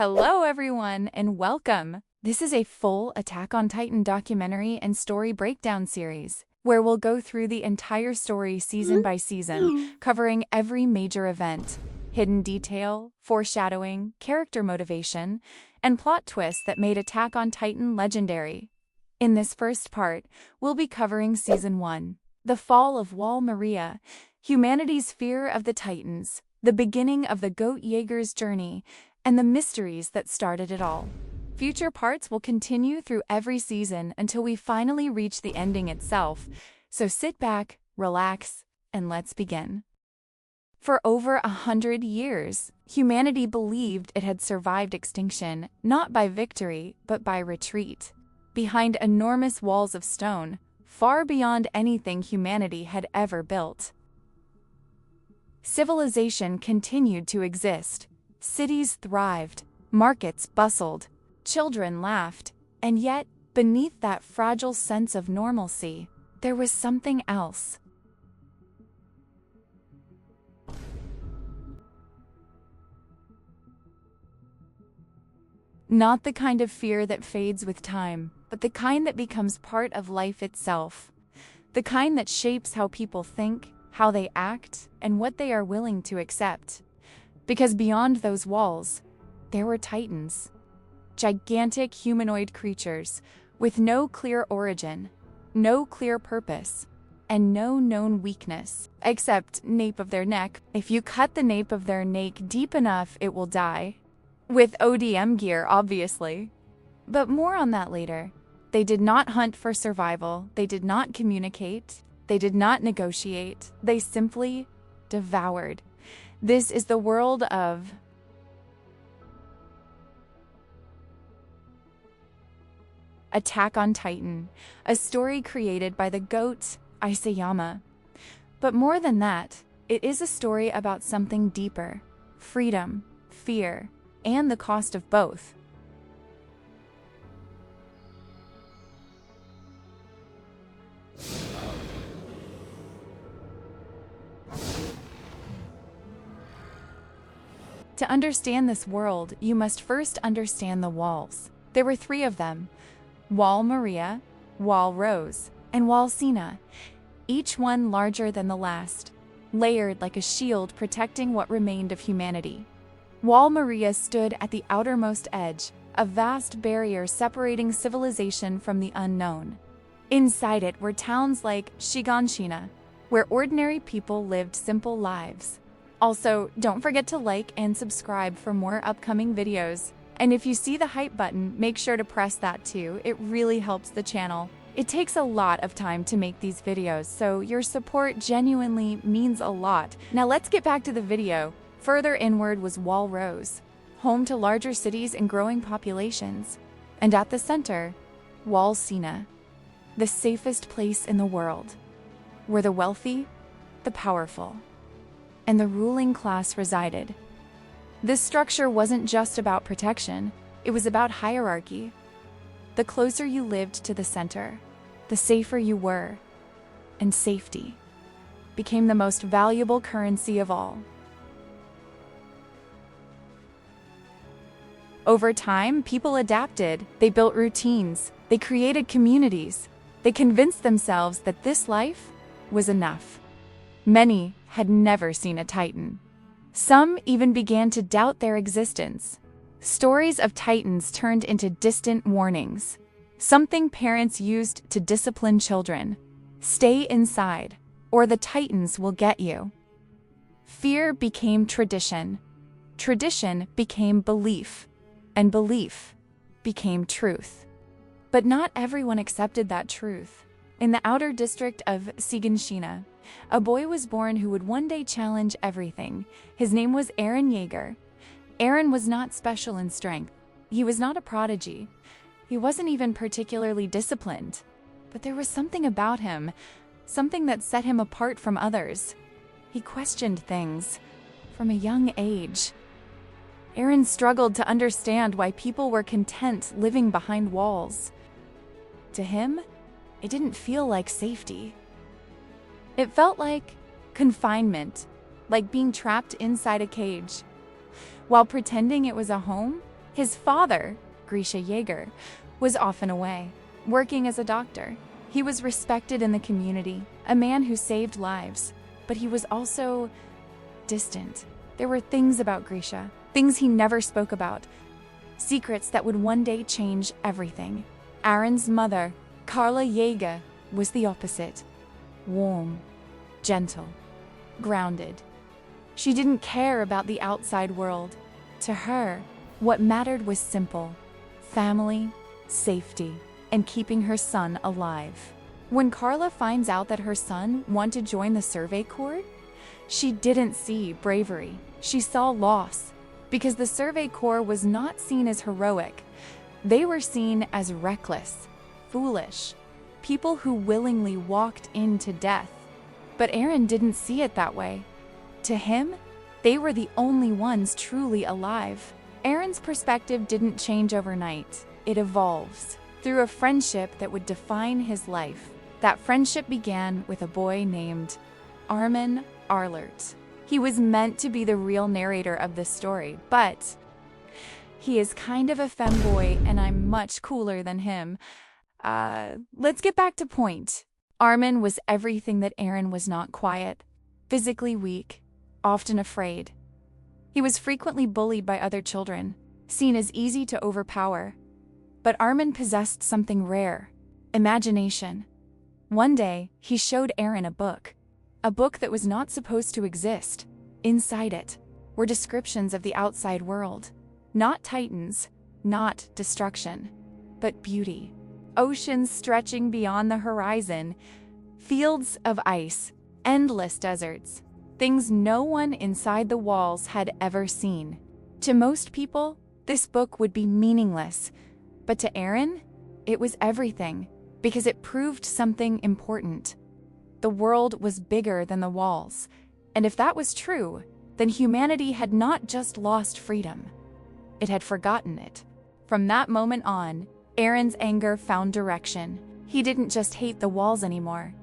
Hello everyone and welcome! This is a full Attack on Titan documentary and story breakdown series, where we'll go through the entire story season by season, covering every major event, hidden detail, foreshadowing, character motivation, and plot twists that made Attack on Titan legendary. In this first part, we'll be covering Season 1, the fall of Wall Maria, humanity's fear of the Titans, the beginning of the Goat Jaeger's journey, and the mysteries that started it all. Future parts will continue through every season until we finally reach the ending itself, so sit back, relax, and let's begin. For over 100 years, humanity believed it had survived extinction, not by victory, but by retreat. Behind enormous walls of stone, far beyond anything humanity had ever built. Civilization continued to exist. Cities thrived, markets bustled, children laughed, and yet, beneath that fragile sense of normalcy, there was something else. Not the kind of fear that fades with time, but the kind that becomes part of life itself. The kind that shapes how people think, how they act, and what they are willing to accept. Because beyond those walls, there were Titans. Gigantic humanoid creatures with no clear origin, no clear purpose, and no known weakness, except nape of their neck. If you cut the nape of their neck deep enough, it will die. With ODM gear, obviously. But more on that later. They did not hunt for survival, they did not communicate, they did not negotiate, they simply devoured. This is the world of Attack on Titan, a story created by the GOAT, Isayama. But more than that, it is a story about something deeper: freedom, fear, and the cost of both. To understand this world, you must first understand the walls. There were 3 of them: Wall Maria, Wall Rose, and Wall Sina, each one larger than the last, layered like a shield protecting what remained of humanity. Wall Maria stood at the outermost edge, a vast barrier separating civilization from the unknown. Inside it were towns like Shiganshina, where ordinary people lived simple lives. Also, don't forget to like and subscribe for more upcoming videos. And if you see the hype button, make sure to press that too. It really helps the channel. It takes a lot of time to make these videos, so your support genuinely means a lot. Now let's get back to the video. Further inward was Wall Rose, home to larger cities and growing populations. And at the center, Wall Sina, the safest place in the world, where the wealthy, the powerful, and the ruling class resided. This structure wasn't just about protection, it was about hierarchy. The closer you lived to the center, the safer you were, and safety became the most valuable currency of all. Over time, people adapted, they built routines, they created communities, they convinced themselves that this life was enough. Many had never seen a Titan. Some even began to doubt their existence. Stories of Titans turned into distant warnings, something parents used to discipline children. Stay inside, or the Titans will get you. Fear became tradition. Tradition became belief, and belief became truth. But not everyone accepted that truth. In the outer district of Shiganshina, a boy was born who would one day challenge everything. His name was Eren Jaeger. Eren was not special in strength. He was not a prodigy. He wasn't even particularly disciplined. But there was something about him, something that set him apart from others. He questioned things from a young age. Eren struggled to understand why people were content living behind walls. To him, it didn't feel like safety. It felt like confinement, like being trapped inside a cage. While pretending it was a home, His father, Grisha Jaeger, was often away, working as a doctor. He was respected in the community, a man who saved lives, but he was also distant. There were things about Grisha, things he never spoke about, secrets that would one day change everything. Aaron's mother, Carla Jaeger, was the opposite. Warm, gentle, grounded. She didn't care about the outside world. To her, what mattered was simple: family, safety, and keeping her son alive. When Carla finds out that her son wanted to join the Survey Corps, she didn't see bravery. She saw loss, because the Survey Corps was not seen as heroic. They were seen as reckless, foolish, people who willingly walked into death. But Aaron didn't see it that way. To him, they were the only ones truly alive. Aaron's perspective didn't change overnight. It evolves through a friendship that would define his life. That friendship began with a boy named Armin Arlert. He was meant to be the real narrator of this story, but he is kind of a femboy and I'm much cooler than him. Let's get back to point. Armin was everything that Aaron was not: quiet, physically weak, often afraid. He was frequently bullied by other children, seen as easy to overpower. But Armin possessed something rare: imagination. One day, he showed Aaron a book that was not supposed to exist. Inside it were descriptions of the outside world. Not titans, not destruction, but beauty. Oceans stretching beyond the horizon, fields of ice, endless deserts, things no one inside the walls had ever seen. To most people, this book would be meaningless, but to Aaron, it was everything, because it proved something important. The world was bigger than the walls, and if that was true, then humanity had not just lost freedom, it had forgotten it. From that moment on, Aaron's anger found direction. He didn't just hate the walls anymore.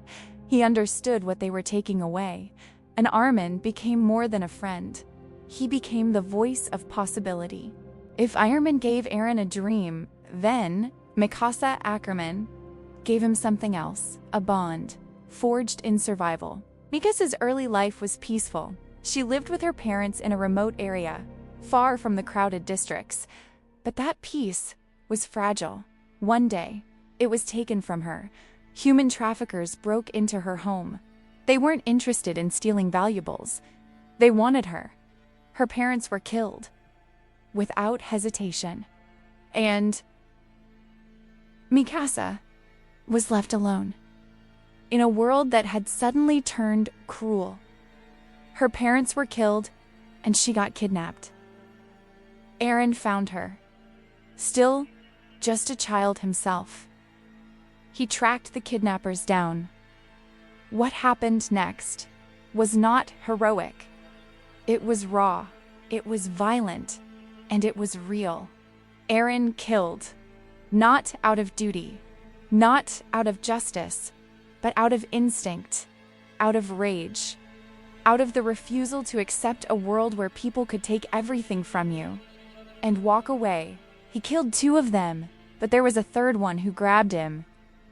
He understood what they were taking away, and Armin became more than a friend. He became the voice of possibility. If Armin gave Aaron a dream, then Mikasa Ackerman gave him something else: a bond, forged in survival. Mikasa's early life was peaceful. She lived with her parents in a remote area, far from the crowded districts. But that peace was fragile. One day, it was taken from her. Human traffickers broke into her home. They weren't interested in stealing valuables. They wanted her. Her parents were killed, without hesitation. And Mikasa was left alone, in a world that had suddenly turned cruel. Her parents were killed, and she got kidnapped. Aaron found her, still just a child himself. He tracked the kidnappers down. What happened next was not heroic. It was raw, it was violent, and it was real. Aaron killed, not out of duty, not out of justice, but out of instinct, out of rage, out of the refusal to accept a world where people could take everything from you and walk away. He killed 2 of them, but there was a third one who grabbed him.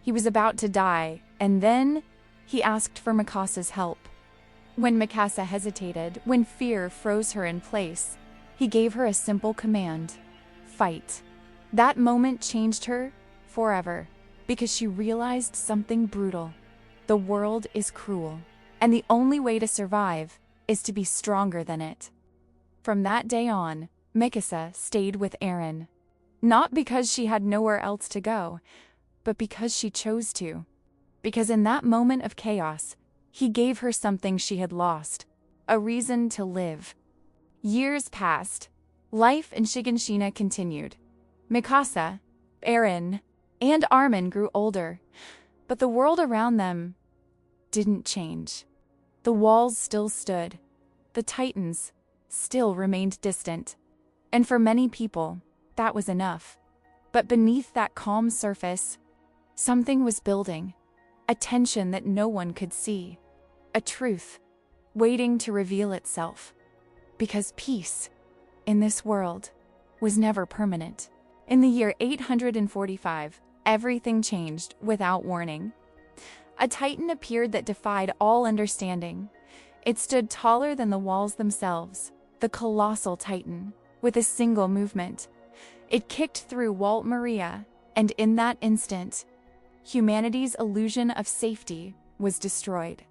He was about to die, and then he asked for Mikasa's help. When Mikasa hesitated, when fear froze her in place, he gave her a simple command: fight. That moment changed her forever, because she realized something brutal. The world is cruel, and the only way to survive is to be stronger than it. From that day on, Mikasa stayed with Aaron. Not because she had nowhere else to go, but because she chose to. Because in that moment of chaos, he gave her something she had lost: a reason to live. Years passed. Life in Shiganshina continued. Mikasa, Aaron, and Armin grew older, but the world around them didn't change. The walls still stood. The Titans still remained distant. And for many people, that was enough. But beneath that calm surface, something was building. A tension that no one could see. A truth waiting to reveal itself. Because peace in this world was never permanent. In the year 845, everything changed without warning. A titan appeared that defied all understanding. It stood taller than the walls themselves, the colossal titan, with a single movement. It kicked through Walt Maria, and in that instant, humanity's illusion of safety was destroyed.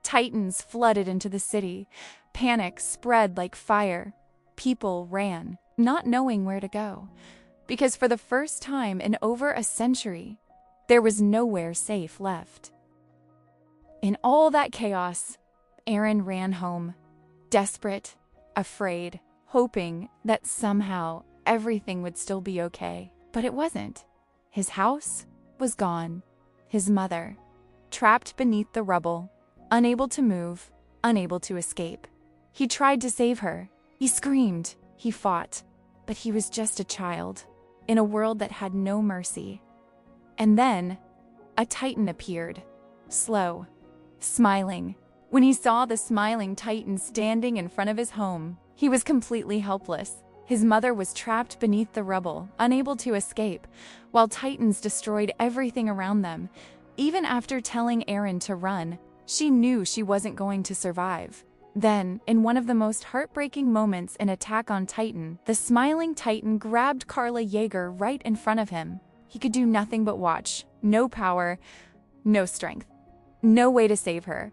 Titans flooded into the city. Panic spread like fire. People ran, not knowing where to go, because for the first time in over a century, there was nowhere safe left. In all that chaos, Aaron ran home, desperate, afraid, hoping that somehow everything would still be okay. But it wasn't. His house was gone. His mother, trapped beneath the rubble, unable to move, unable to escape. He tried to save her. He screamed. He fought. But he was just a child, in a world that had no mercy. And then, a titan appeared, slow, smiling. When he saw the smiling titan standing in front of his home, he was completely helpless. His mother was trapped beneath the rubble, unable to escape, while titans destroyed everything around them. Even after telling Aaron to run, she knew she wasn't going to survive. Then, in one of the most heartbreaking moments in Attack on Titan, the smiling titan grabbed Carla Yeager right in front of him. He could do nothing but watch. No power, no strength, no way to save her.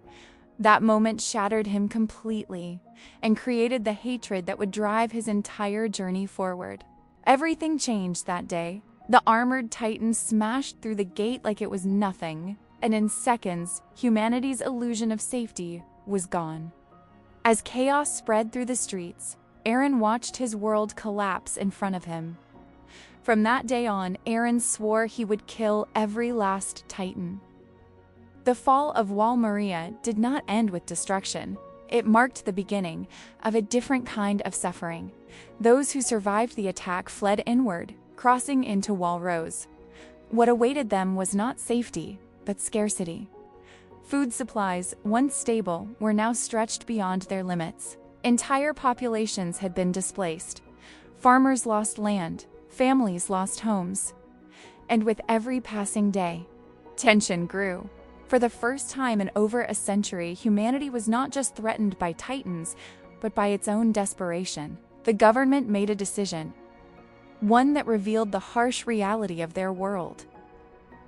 That moment shattered him completely and created the hatred that would drive his entire journey forward. Everything changed that day. The armored titan smashed through the gate like it was nothing, and in seconds, humanity's illusion of safety was gone. As chaos spread through the streets, Aaron watched his world collapse in front of him. From that day on, Aaron swore he would kill every last titan. The fall of Wal Maria did not end with destruction. It marked the beginning of a different kind of suffering. Those who survived the attack fled inward, crossing into Wal Rose. What awaited them was not safety, but scarcity. Food supplies, once stable, were now stretched beyond their limits. Entire populations had been displaced. Farmers lost land, families lost homes. And with every passing day, tension grew. For the first time in over a century, humanity was not just threatened by titans, but by its own desperation. The government made a decision, one that revealed the harsh reality of their world.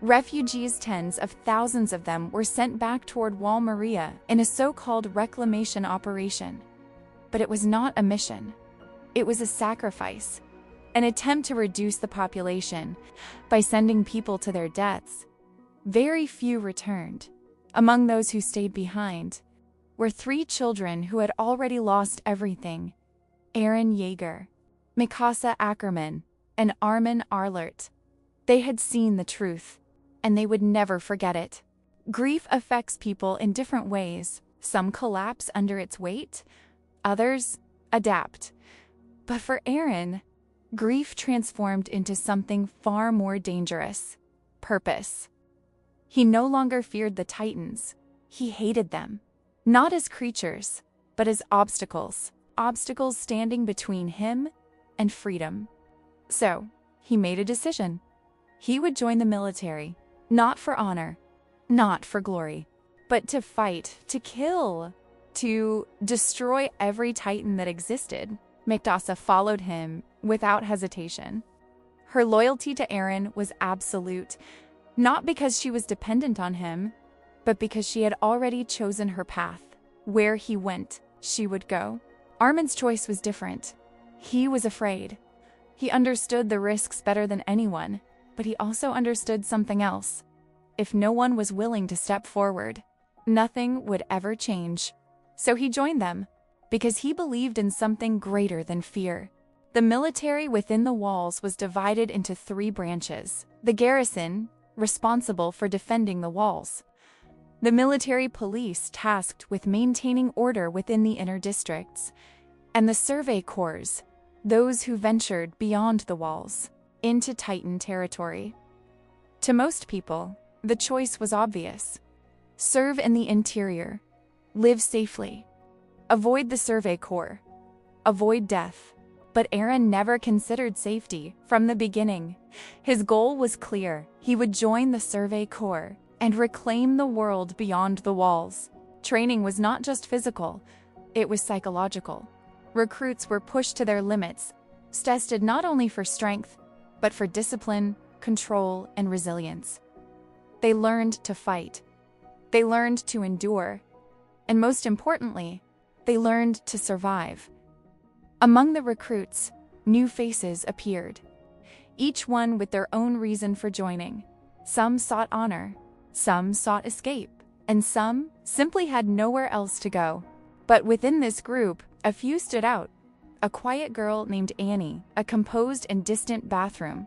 Refugees, tens of thousands of them, were sent back toward Wal Maria in a so-called reclamation operation. But it was not a mission. It was a sacrifice, an attempt to reduce the population by sending people to their deaths. Very few returned. Among those who stayed behind were 3 children who had already lost everything: Aaron Yeager, Mikasa Ackerman, and Armin Arlert. They had seen the truth, and they would never forget it. Grief affects people in different ways. Some collapse under its weight, others adapt. But for Aaron, grief transformed into something far more dangerous: purpose. He no longer feared the titans. He hated them, not as creatures, but as obstacles. Obstacles standing between him and freedom. So, he made a decision. He would join the military, not for honor, not for glory, but to fight, to kill, to destroy every titan that existed. Mikasa followed him without hesitation. Her loyalty to Aaron was absolute, not because she was dependent on him, but because she had already chosen her path. Where he went, she would go. Armin's choice was different. He was afraid. He understood the risks better than anyone, but he also understood something else. If no one was willing to step forward, nothing would ever change. So he joined them, because he believed in something greater than fear. The military within the walls was divided into 3 branches. The garrison, responsible for defending the walls. The military police, tasked with maintaining order within the inner districts. And the survey corps, those who ventured beyond the walls, into Titan territory. To most people, the choice was obvious. Serve in the interior. Live safely. Avoid the survey corps. Avoid death. But Aaron never considered safety from the beginning. His goal was clear. He would join the Survey Corps and reclaim the world beyond the walls. Training was not just physical, it was psychological. Recruits were pushed to their limits, tested not only for strength, but for discipline, control, and resilience. They learned to fight. They learned to endure. And most importantly, they learned to survive. Among the recruits, new faces appeared, each one with their own reason for joining. Some sought honor, some sought escape, and some simply had nowhere else to go. But within this group, a few stood out. A quiet girl named Annie, a composed and distant bathroom,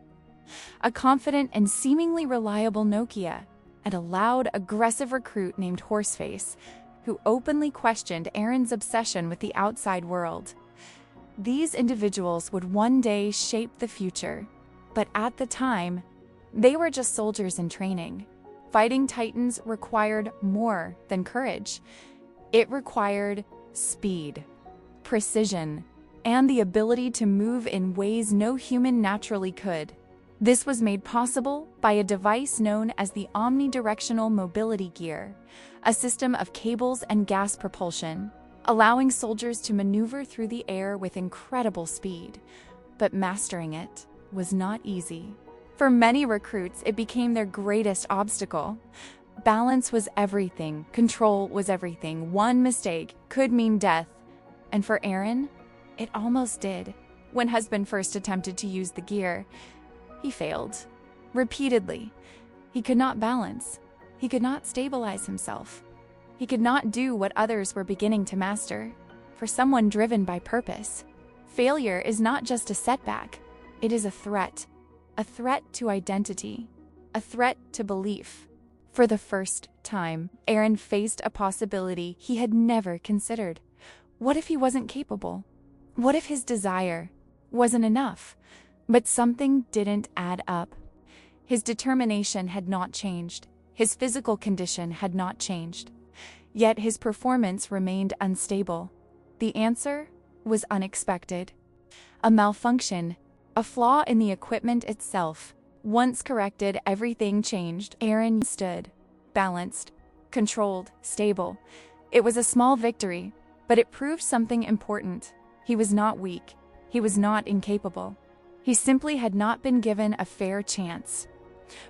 a confident and seemingly reliable Nokia, and a loud, aggressive recruit named Horseface, who openly questioned Aaron's obsession with the outside world. These individuals would one day shape the future, but at the time, they were just soldiers in training. Fighting Titans required more than courage. It required speed, precision, and the ability to move in ways no human naturally could. This was made possible by a device known as the Omnidirectional Mobility Gear, a system of cables and gas propulsion, allowing soldiers to maneuver through the air with incredible speed. But mastering it was not easy. For many recruits, it became their greatest obstacle. Balance was everything, control was everything. One mistake could mean death. And for Aaron, it almost did. When husband first attempted to use the gear, he failed. Repeatedly. He could not balance. He could not stabilize himself. He could not do what others were beginning to master. For someone driven by purpose, failure is not just a setback. It is a threat to identity, a threat to belief. For the first time, Aaron faced a possibility he had never considered. What if he wasn't capable? What if his desire wasn't enough? But something didn't add up. His determination had not changed. His physical condition had not changed. Yet his performance remained unstable. The answer was unexpected. A malfunction, a flaw in the equipment itself. Once corrected, everything changed. Aaron stood, balanced, controlled, stable. It was a small victory, but it proved something important. He was not weak. He was not incapable. He simply had not been given a fair chance.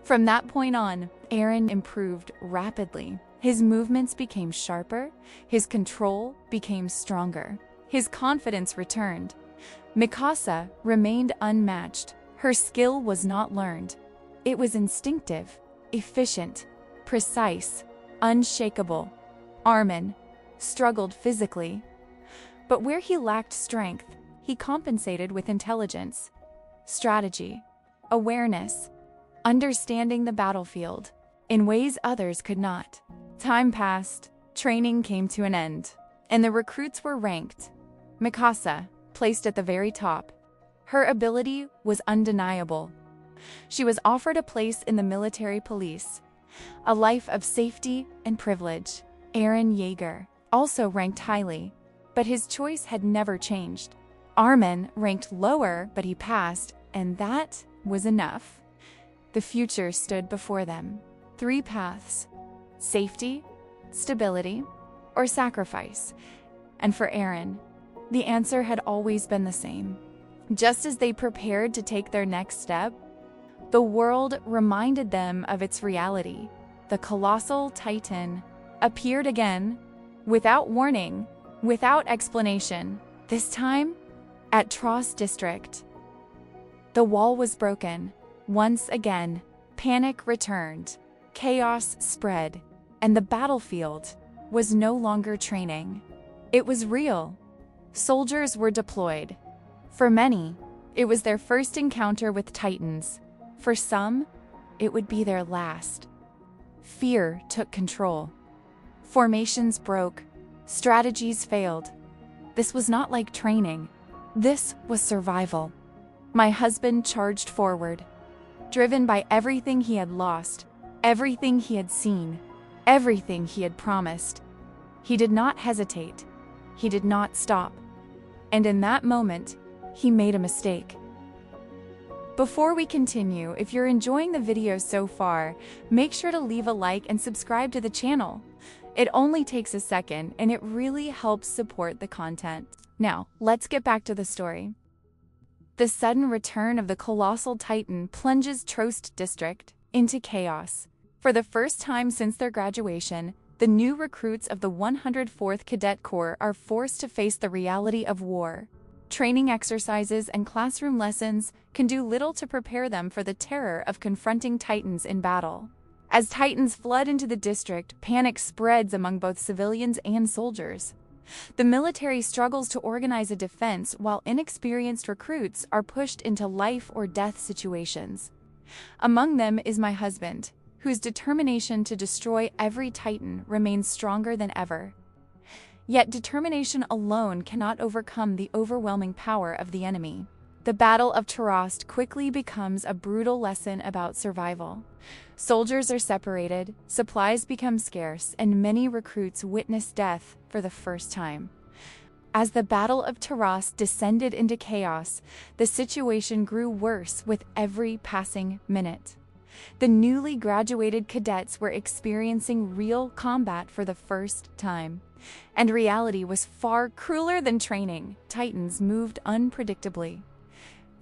From that point on, Aaron improved rapidly. His movements became sharper. His control became stronger. His confidence returned. Mikasa remained unmatched. Her skill was not learned. It was instinctive, efficient, precise, unshakable. Armin struggled physically, but where he lacked strength, he compensated with intelligence, strategy, awareness, understanding the battlefield in ways others could not. Time passed, training came to an end, and the recruits were ranked. Mikasa, placed at the very top. Her ability was undeniable. She was offered a place in the military police, a life of safety and privilege. Aaron Yeager, also ranked highly, but his choice had never changed. Armin ranked lower, but he passed, and that was enough. The future stood before them. 3 paths: safety, stability, or sacrifice. And for Aaron, the answer had always been the same. Just as they prepared to take their next step, the world reminded them of its reality. The colossal Titan appeared again, without warning, without explanation, this time at Tross District. The wall was broken. Once again, panic returned, chaos spread, and the battlefield was no longer training. It was real. Soldiers were deployed. For many, it was their first encounter with Titans. For some, it would be their last. Fear took control. Formations broke. Strategies failed. This was not like training. This was survival. My husband charged forward, driven by everything he had lost, everything he had seen, everything he had promised. He did not hesitate. He did not stop. And in that moment, he made a mistake. Before we continue, if you're enjoying the video so far, make sure to leave a like and subscribe to the channel. It only takes a second, and it really helps support the content. Now, let's get back to the story. The sudden return of the colossal titan plunges Trost District into chaos. For the first time since their graduation, the new recruits of the 104th Cadet Corps are forced to face the reality of war. Training exercises and classroom lessons can do little to prepare them for the terror of confronting titans in battle. As titans flood into the district, panic spreads among both civilians and soldiers. The military struggles to organize a defense while inexperienced recruits are pushed into life-or-death situations. Among them is my husband, whose determination to destroy every titan remains stronger than ever. Yet determination alone cannot overcome the overwhelming power of the enemy. The Battle of Tarast quickly becomes a brutal lesson about survival. Soldiers are separated, supplies become scarce, and many recruits witness death for the first time. As the Battle of Tarast descended into chaos, the situation grew worse with every passing minute. The newly graduated cadets were experiencing real combat for the first time, and reality was far crueler than training. Titans moved unpredictably.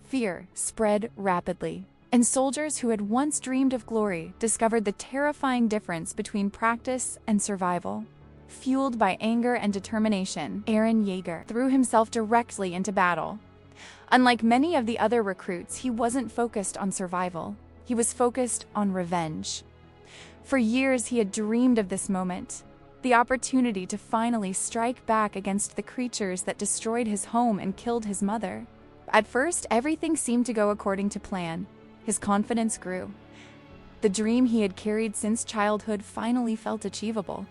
Fear spread rapidly, and soldiers who had once dreamed of glory discovered the terrifying difference between practice and survival. Fueled by anger and determination, Aaron Yeager threw himself directly into battle. Unlike many of the other recruits, he wasn't focused on survival. He was focused on revenge. For years, he had dreamed of this moment, the opportunity to finally strike back against the creatures that destroyed his home and killed his mother. At first, everything seemed to go according to plan. His confidence grew. The dream he had carried since childhood finally felt achievable.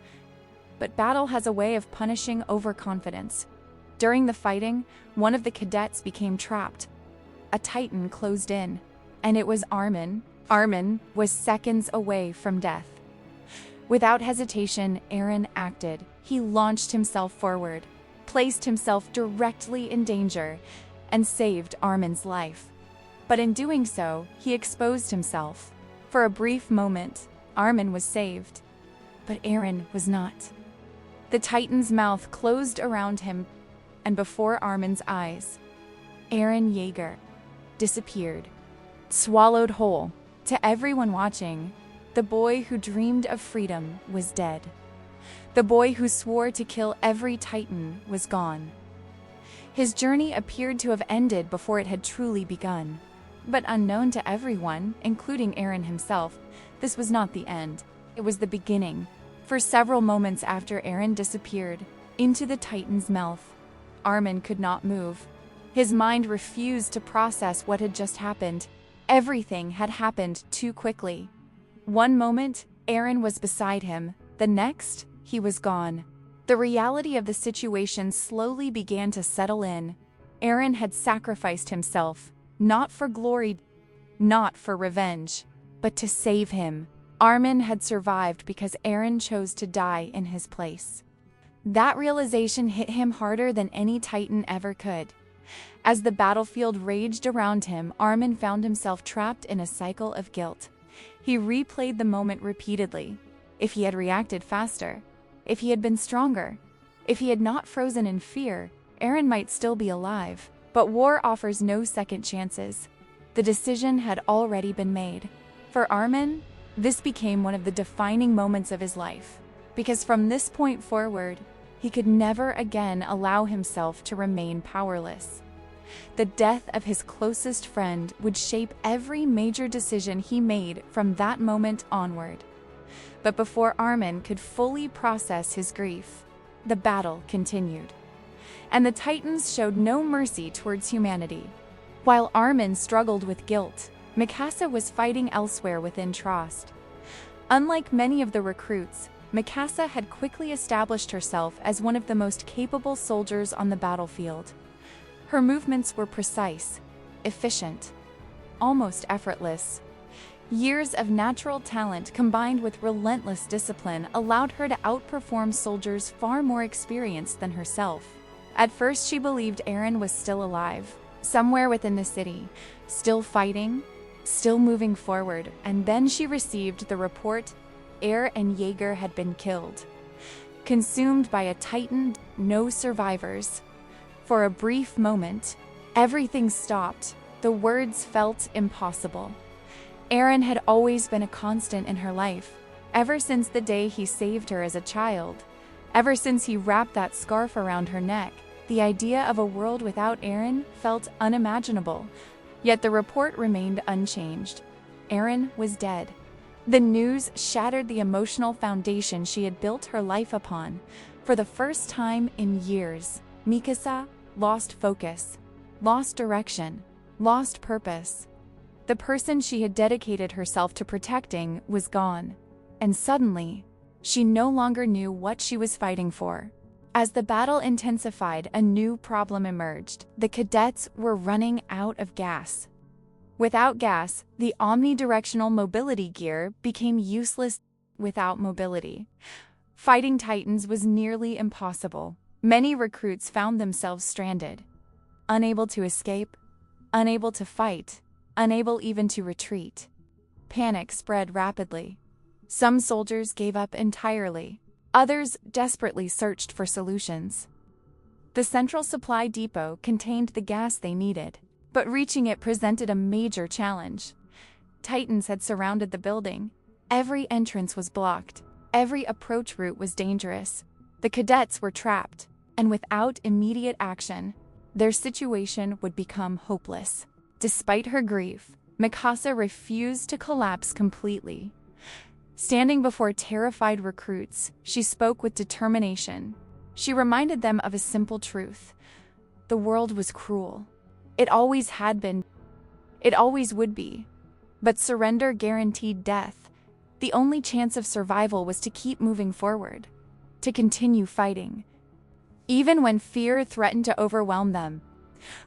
But battle has a way of punishing overconfidence. During the fighting, one of the cadets became trapped. A titan closed in, and it was Armin. Armin was seconds away from death. Without hesitation, Aaron acted. He launched himself forward, placed himself directly in danger, and saved Armin's life. But in doing so, he exposed himself. For a brief moment, Armin was saved, but Aaron was not. The titan's mouth closed around him, and before Armin's eyes, Aaron Yeager disappeared, swallowed whole. To everyone watching, the boy who dreamed of freedom was dead. The boy who swore to kill every titan was gone. His journey appeared to have ended before it had truly begun. But unknown to everyone, including Aaron himself, this was not the end. It was the beginning. For several moments after Aaron disappeared into the titan's mouth, Armin could not move. His mind refused to process what had just happened. Everything had happened too quickly. One moment, Aaron was beside him. The next, he was gone. The reality of the situation slowly began to settle in. Aaron had sacrificed himself, not for glory, not for revenge, but to save him. Armin had survived because Aaron chose to die in his place. That realization hit him harder than any titan ever could. As the battlefield raged around him, Armin found himself trapped in a cycle of guilt. He replayed the moment repeatedly. If he had reacted faster, if he had been stronger, if he had not frozen in fear, Aaron might still be alive. But war offers no second chances. The decision had already been made. For Armin, this became one of the defining moments of his life, because from this point forward, he could never again allow himself to remain powerless. The death of his closest friend would shape every major decision he made from that moment onward. But before Armin could fully process his grief, the battle continued. And the Titans showed no mercy towards humanity. While Armin struggled with guilt, Mikasa was fighting elsewhere within Trost. Unlike many of the recruits, Mikasa had quickly established herself as one of the most capable soldiers on the battlefield. Her movements were precise, efficient, almost effortless. Years of natural talent combined with relentless discipline allowed her to outperform soldiers far more experienced than herself. At first, she believed Aaron was still alive. somewhere within the city, still fighting, still moving forward, and then she received the report Air and Jaeger had been killed. Consumed by a Titan, no survivors. For a brief moment, everything stopped. The words felt impossible. Aaron had always been a constant in her life, ever since the day he saved her as a child. Ever since he wrapped that scarf around her neck, the idea of a world without Aaron felt unimaginable. Yet the report remained unchanged. Aaron was dead. The news shattered the emotional foundation she had built her life upon. For the first time in years, Mikasa lost focus, lost direction, lost purpose. The person she had dedicated herself to protecting was gone, and suddenly, she no longer knew what she was fighting for. As the battle intensified, a new problem emerged. The cadets were running out of gas. Without gas, the omnidirectional mobility gear became useless. Without mobility, fighting Titans was nearly impossible. Many recruits found themselves stranded, unable to escape, unable to fight, unable even to retreat. Panic spread rapidly. Some soldiers gave up entirely. Others desperately searched for solutions. The central supply depot contained the gas they needed, but reaching it presented a major challenge. Titans had surrounded the building. Every entrance was blocked. Every approach route was dangerous. The cadets were trapped, and without immediate action, their situation would become hopeless. Despite her grief, Mikasa refused to collapse completely. Standing before terrified recruits, she spoke with determination. She reminded them of a simple truth. The world was cruel. It always had been. It always would be. But surrender guaranteed death. The only chance of survival was to keep moving forward, to continue fighting, even when fear threatened to overwhelm them.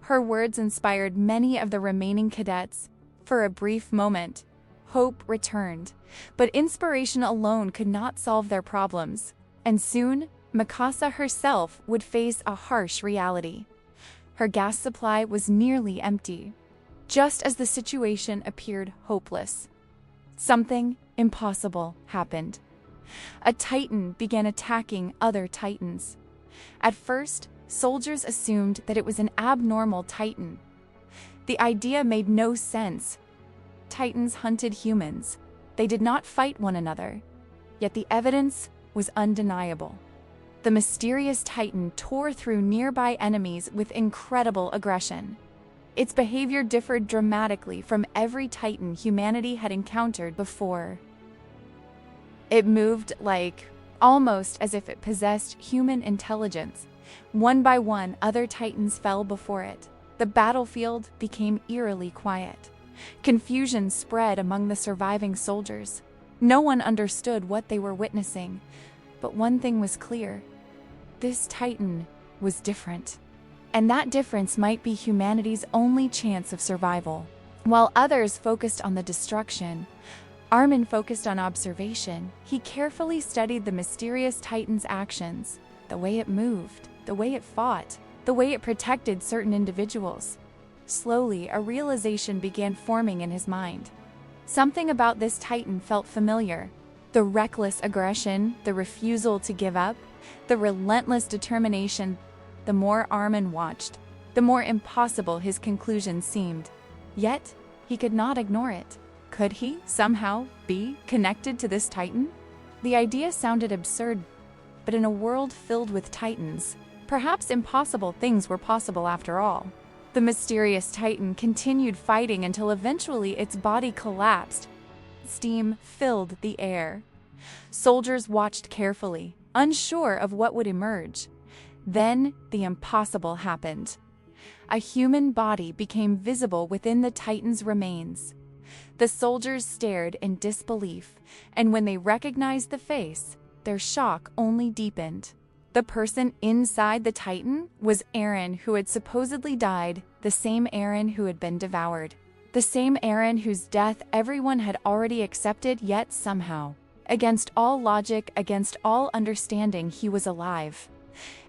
Her words inspired many of the remaining cadets. For a brief moment, hope returned, but inspiration alone could not solve their problems, and soon, Mikasa herself would face a harsh reality. Her gas supply was nearly empty. Just as the situation appeared hopeless, something impossible happened. A Titan began attacking other Titans. At first, soldiers assumed that it was an abnormal Titan. The idea made no sense. Titans hunted humans. They did not fight one another. Yet the evidence was undeniable. The mysterious Titan tore through nearby enemies with incredible aggression. Its behavior differed dramatically from every Titan humanity had encountered before. It moved almost as if it possessed human intelligence. One by one, other Titans fell before it. The battlefield became eerily quiet. Confusion spread among the surviving soldiers. No one understood what they were witnessing, but one thing was clear. This Titan was different. And that difference might be humanity's only chance of survival. While others focused on the destruction, Armin focused on observation. He carefully studied the mysterious Titan's actions, the way it moved, the way it fought, the way it protected certain individuals. Slowly, a realization began forming in his mind. Something about this Titan felt familiar. The reckless aggression, the refusal to give up, the relentless determination. The more Armin watched, the more impossible his conclusion seemed. Yet, he could not ignore it. Could he, somehow, be connected to this Titan? The idea sounded absurd, but in a world filled with Titans, perhaps impossible things were possible after all. The mysterious Titan continued fighting until eventually its body collapsed. Steam filled the air. Soldiers watched carefully, unsure of what would emerge. Then the impossible happened. A human body became visible within the Titan's remains. The soldiers stared in disbelief, and when they recognized the face, their shock only deepened. The person inside the Titan was Eren, who had supposedly died, the same Eren who had been devoured. The same Eren whose death everyone had already accepted, yet somehow, against all logic, against all understanding, he was alive.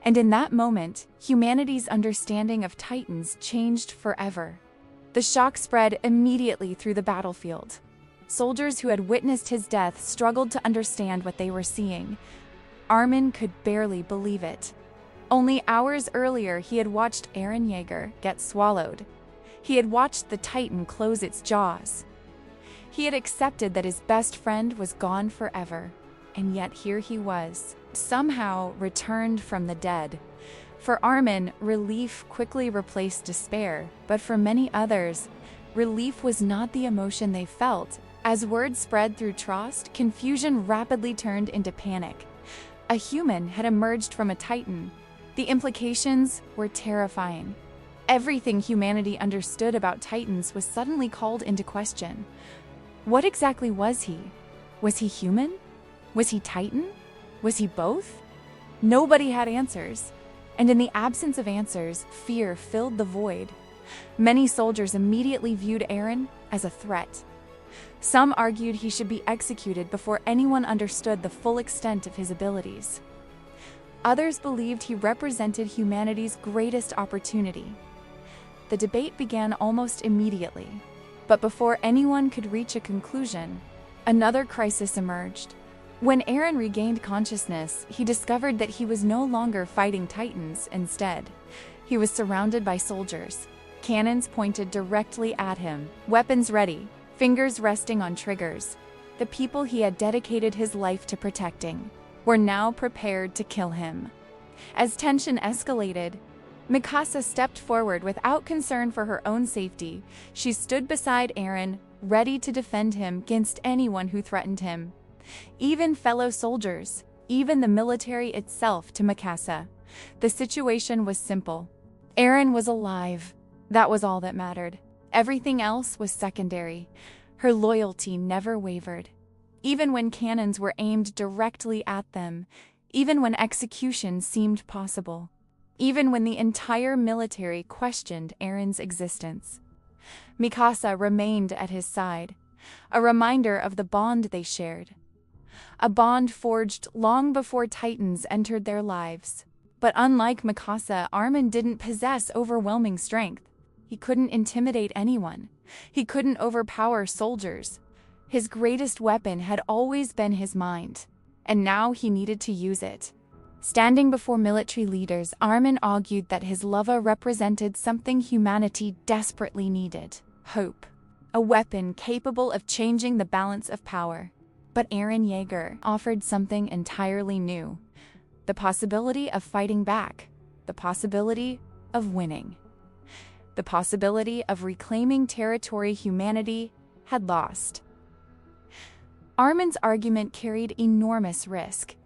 And in that moment, humanity's understanding of Titans changed forever. The shock spread immediately through the battlefield. Soldiers who had witnessed his death struggled to understand what they were seeing. Armin could barely believe it. Only hours earlier, he had watched Eren Yeager get swallowed. He had watched the Titan close its jaws. He had accepted that his best friend was gone forever, and yet here he was, somehow returned from the dead. For Armin, relief quickly replaced despair, but for many others, relief was not the emotion they felt. As word spread through Trost, confusion rapidly turned into panic. A human had emerged from a Titan. The implications were terrifying. Everything humanity understood about Titans was suddenly called into question. What exactly was he? Was he human? Was he Titan? Was he both? Nobody had answers. And in the absence of answers, fear filled the void. Many soldiers immediately viewed Eren as a threat. Some argued he should be executed before anyone understood the full extent of his abilities. Others believed he represented humanity's greatest opportunity. The debate began almost immediately, but before anyone could reach a conclusion, another crisis emerged. When Eren regained consciousness, he discovered that he was no longer fighting Titans. Instead, he was surrounded by soldiers. Cannons pointed directly at him, weapons ready, fingers resting on triggers. The people he had dedicated his life to protecting were now prepared to kill him. As tension escalated, Mikasa stepped forward without concern for her own safety. She stood beside Eren, ready to defend him against anyone who threatened him. Even fellow soldiers, even the military itself. To Mikasa, the situation was simple. Eren was alive. That was all that mattered. Everything else was secondary. Her loyalty never wavered. Even when cannons were aimed directly at them, even when execution seemed possible, even when the entire military questioned Eren's existence, Mikasa remained at his side, a reminder of the bond they shared. A bond forged long before Titans entered their lives. But unlike Mikasa, Armin didn't possess overwhelming strength. He couldn't intimidate anyone. He couldn't overpower soldiers. His greatest weapon had always been his mind, and now he needed to use it. Standing before military leaders, Armin argued that his lover represented something humanity desperately needed: hope, a weapon capable of changing the balance of power. But Eren Yeager offered something entirely new: the possibility of fighting back, the possibility of winning, the possibility of reclaiming territory humanity had lost. Armin's argument carried enormous risk.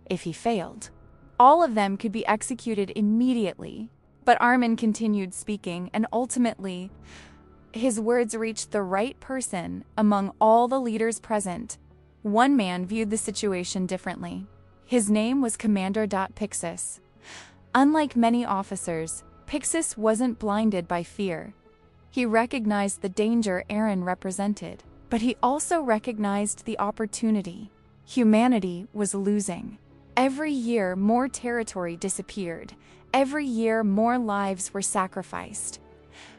If he failed, all of them could be executed immediately. But Armin continued speaking, and ultimately, his words reached the right person among all the leaders present. One man viewed the situation differently. His name was Commander Pixis. Unlike many officers, Pixis wasn't blinded by fear. He recognized the danger Eren represented, but he also recognized the opportunity. Humanity was losing. Every year, more territory disappeared. Every year, more lives were sacrificed.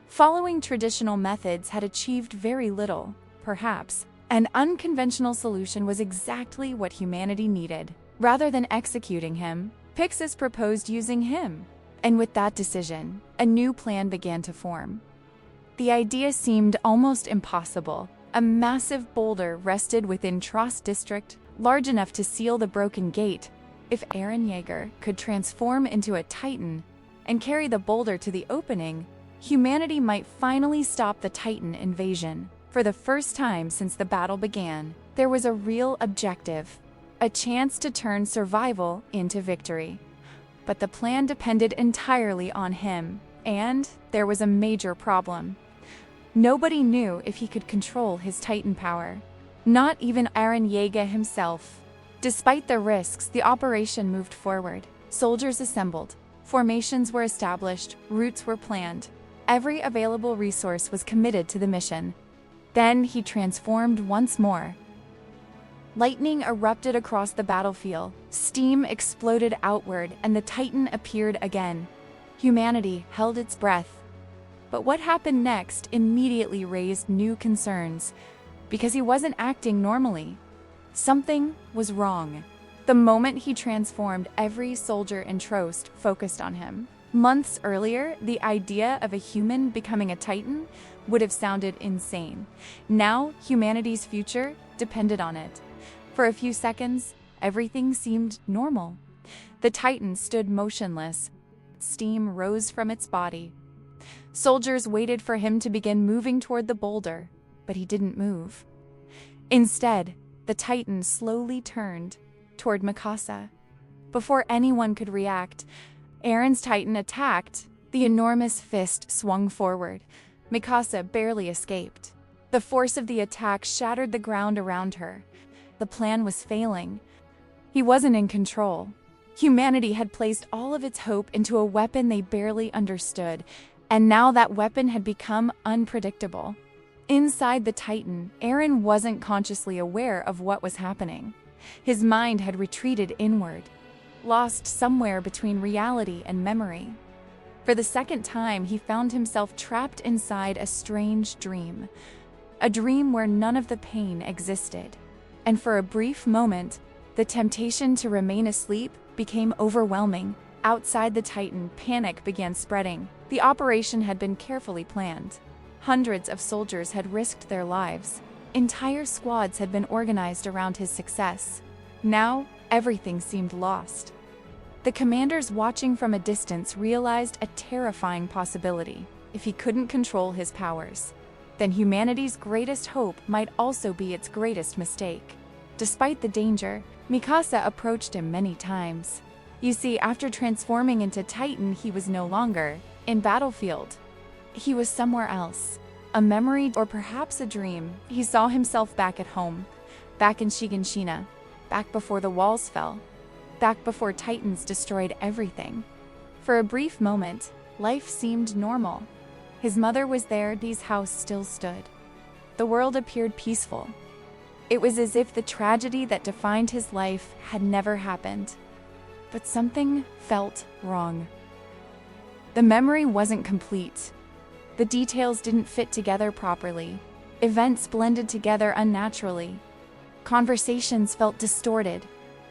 Following traditional methods had achieved very little. Perhaps an unconventional solution was exactly what humanity needed. Rather than executing him, Pixis proposed using him. And with that decision, a new plan began to form. The idea seemed almost impossible. A massive boulder rested within Trost district, large enough to seal the broken gate. If Eren Yeager could transform into a Titan and carry the boulder to the opening, humanity might finally stop the Titan invasion. For the first time since the battle began, there was a real objective, a chance to turn survival into victory. But the plan depended entirely on him, and there was a major problem. Nobody knew if he could control his Titan power. Not even Eren Yeager himself. Despite the risks, the operation moved forward. Soldiers assembled, formations were established, routes were planned. Every available resource was committed to the mission. Then he transformed once more. Lightning erupted across the battlefield, steam exploded outward, and the Titan appeared again. Humanity held its breath. But what happened next immediately raised new concerns, because he wasn't acting normally. Something was wrong. The moment he transformed, every soldier in Trost focused on him. Months earlier, the idea of a human becoming a Titan would have sounded insane. Now, humanity's future depended on it. For a few seconds, everything seemed normal. The Titan stood motionless. Steam rose from its body. Soldiers waited for him to begin moving toward the boulder, but he didn't move. Instead, the Titan slowly turned toward Mikasa. Before anyone could react, Aaron's Titan attacked. The enormous fist swung forward. Mikasa barely escaped. The force of the attack shattered the ground around her. The plan was failing. He wasn't in control. Humanity had placed all of its hope into a weapon they barely understood, and now that weapon had become unpredictable. Inside the Titan, Aaron wasn't consciously aware of what was happening. His mind had retreated inward, lost somewhere between reality and memory. For the second time, he found himself trapped inside a strange dream, a dream where none of the pain existed. And for a brief moment, the temptation to remain asleep became overwhelming. Outside the Titan, panic began spreading. The operation had been carefully planned. Hundreds of soldiers had risked their lives. Entire squads had been organized around his success. Now, everything seemed lost. The commanders watching from a distance realized a terrifying possibility. If he couldn't control his powers, then humanity's greatest hope might also be its greatest mistake. Despite the danger, Mikasa approached him many times. You see, after transforming into Titan, he was no longer in battlefield. He was somewhere else. A memory or perhaps a dream. He saw himself back at home, back in Shiganshina, back before the walls fell, back before Titans destroyed everything. For a brief moment, life seemed normal. His mother was there, his house still stood. The world appeared peaceful. It was as if the tragedy that defined his life had never happened. But something felt wrong. The memory wasn't complete. The details didn't fit together properly. Events blended together unnaturally. Conversations felt distorted.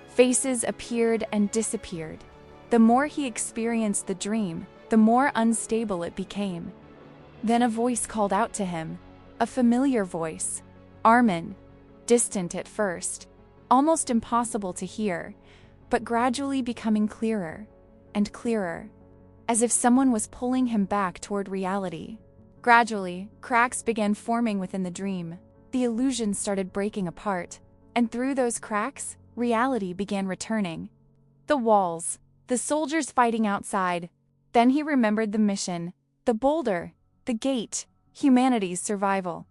Faces appeared and disappeared. The more he experienced the dream, the more unstable it became. Then a voice called out to him, a familiar voice. Armin, distant at first, almost impossible to hear, but gradually becoming clearer and clearer, as if someone was pulling him back toward reality. Gradually, cracks began forming within the dream. The illusion started breaking apart, and through those cracks, reality began returning. The walls, the soldiers fighting outside. Then he remembered the mission, the boulder, the gate, humanity's survival.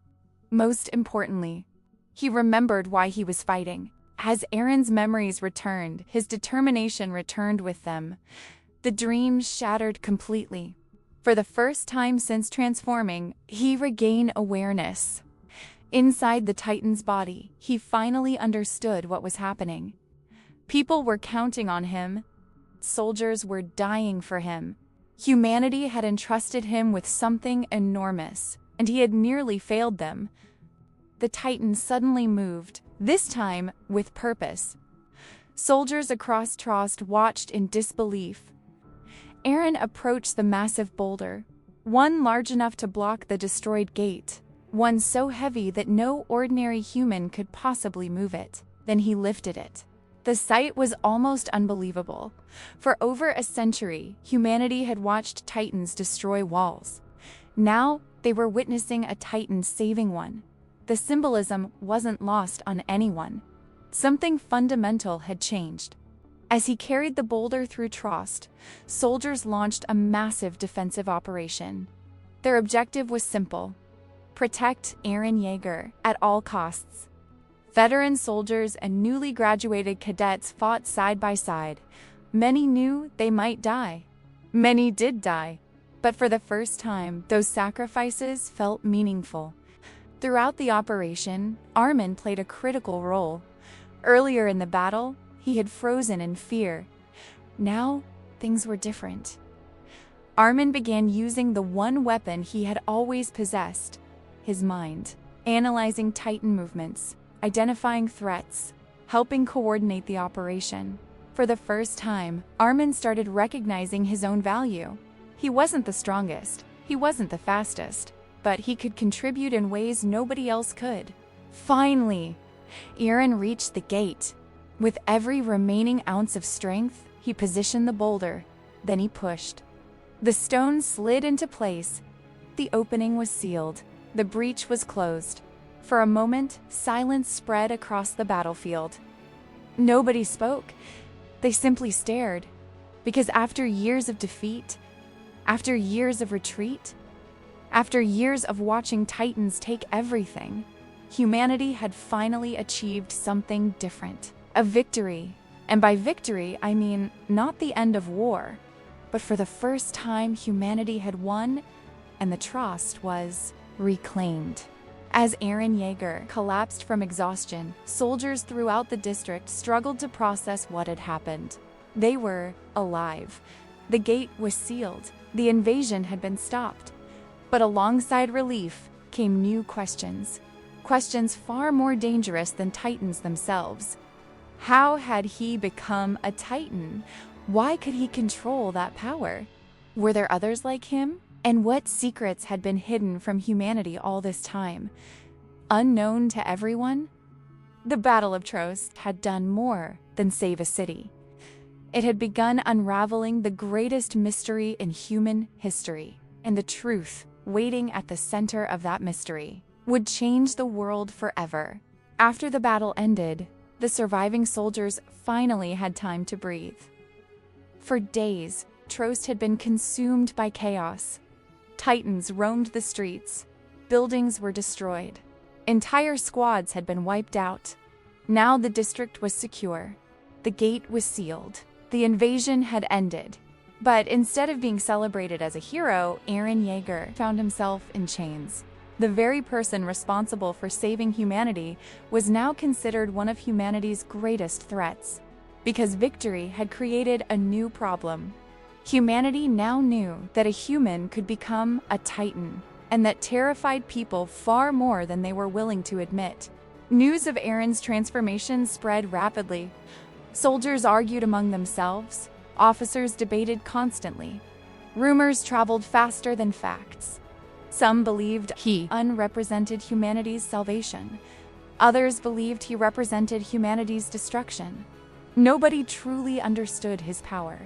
Most importantly, he remembered why he was fighting. As Aaron's memories returned, his determination returned with them. The dream shattered completely. For the first time since transforming, he regained awareness. Inside the Titan's body, he finally understood what was happening. People were counting on him. Soldiers were dying for him. Humanity had entrusted him with something enormous, and he had nearly failed them. The Titan suddenly moved, this time with purpose. Soldiers across Trost watched in disbelief. Aaron approached the massive boulder, one large enough to block the destroyed gate, one so heavy that no ordinary human could possibly move it. Then he lifted it. The sight was almost unbelievable. For over a century, humanity had watched Titans destroy walls. Now, they were witnessing a Titan saving one. The symbolism wasn't lost on anyone. Something fundamental had changed. As he carried the boulder through Trost, soldiers launched a massive defensive operation. Their objective was simple: protect Aaron Yeager at all costs. Veteran soldiers and newly graduated cadets fought side by side. Many knew they might die. Many did die. But for the first time, those sacrifices felt meaningful. Throughout the operation, Armin played a critical role. Earlier in the battle, he had frozen in fear. Now, things were different. Armin began using the one weapon he had always possessed, his mind, analyzing Titan movements, identifying threats, helping coordinate the operation. For the first time, Armin started recognizing his own value. He wasn't the strongest, he wasn't the fastest, but he could contribute in ways nobody else could. Finally, Eren reached the gate. With every remaining ounce of strength, he positioned the boulder, then he pushed. The stone slid into place. The opening was sealed. The breach was closed. For a moment, silence spread across the battlefield. Nobody spoke. They simply stared. Because after years of defeat, after years of retreat, after years of watching Titans take everything, humanity had finally achieved something different. A victory. And by victory, I mean not the end of war, but for the first time humanity had won and the trust was reclaimed. As Eren Yeager collapsed from exhaustion, soldiers throughout the district struggled to process what had happened. They were alive. The gate was sealed. The invasion had been stopped. But alongside relief came new questions. Questions far more dangerous than Titans themselves. How had he become a Titan? Why could he control that power? Were there others like him? And what secrets had been hidden from humanity all this time? Unknown to everyone? The Battle of Trost had done more than save a city. It had begun unraveling the greatest mystery in human history, and the truth, waiting at the center of that mystery, would change the world forever. After the battle ended, the surviving soldiers finally had time to breathe. For days, Trost had been consumed by chaos. Titans roamed the streets. Buildings were destroyed. Entire squads had been wiped out. Now the district was secure. The gate was sealed. The invasion had ended. But instead of being celebrated as a hero, Eren Yeager found himself in chains. The very person responsible for saving humanity was now considered one of humanity's greatest threats, because victory had created a new problem. Humanity now knew that a human could become a Titan, and that terrified people far more than they were willing to admit. News of Eren's transformation spread rapidly. Soldiers argued among themselves. Officers debated constantly. Rumors traveled faster than facts. Some believed he unrepresented humanity's salvation. Others believed he represented humanity's destruction. Nobody truly understood his power.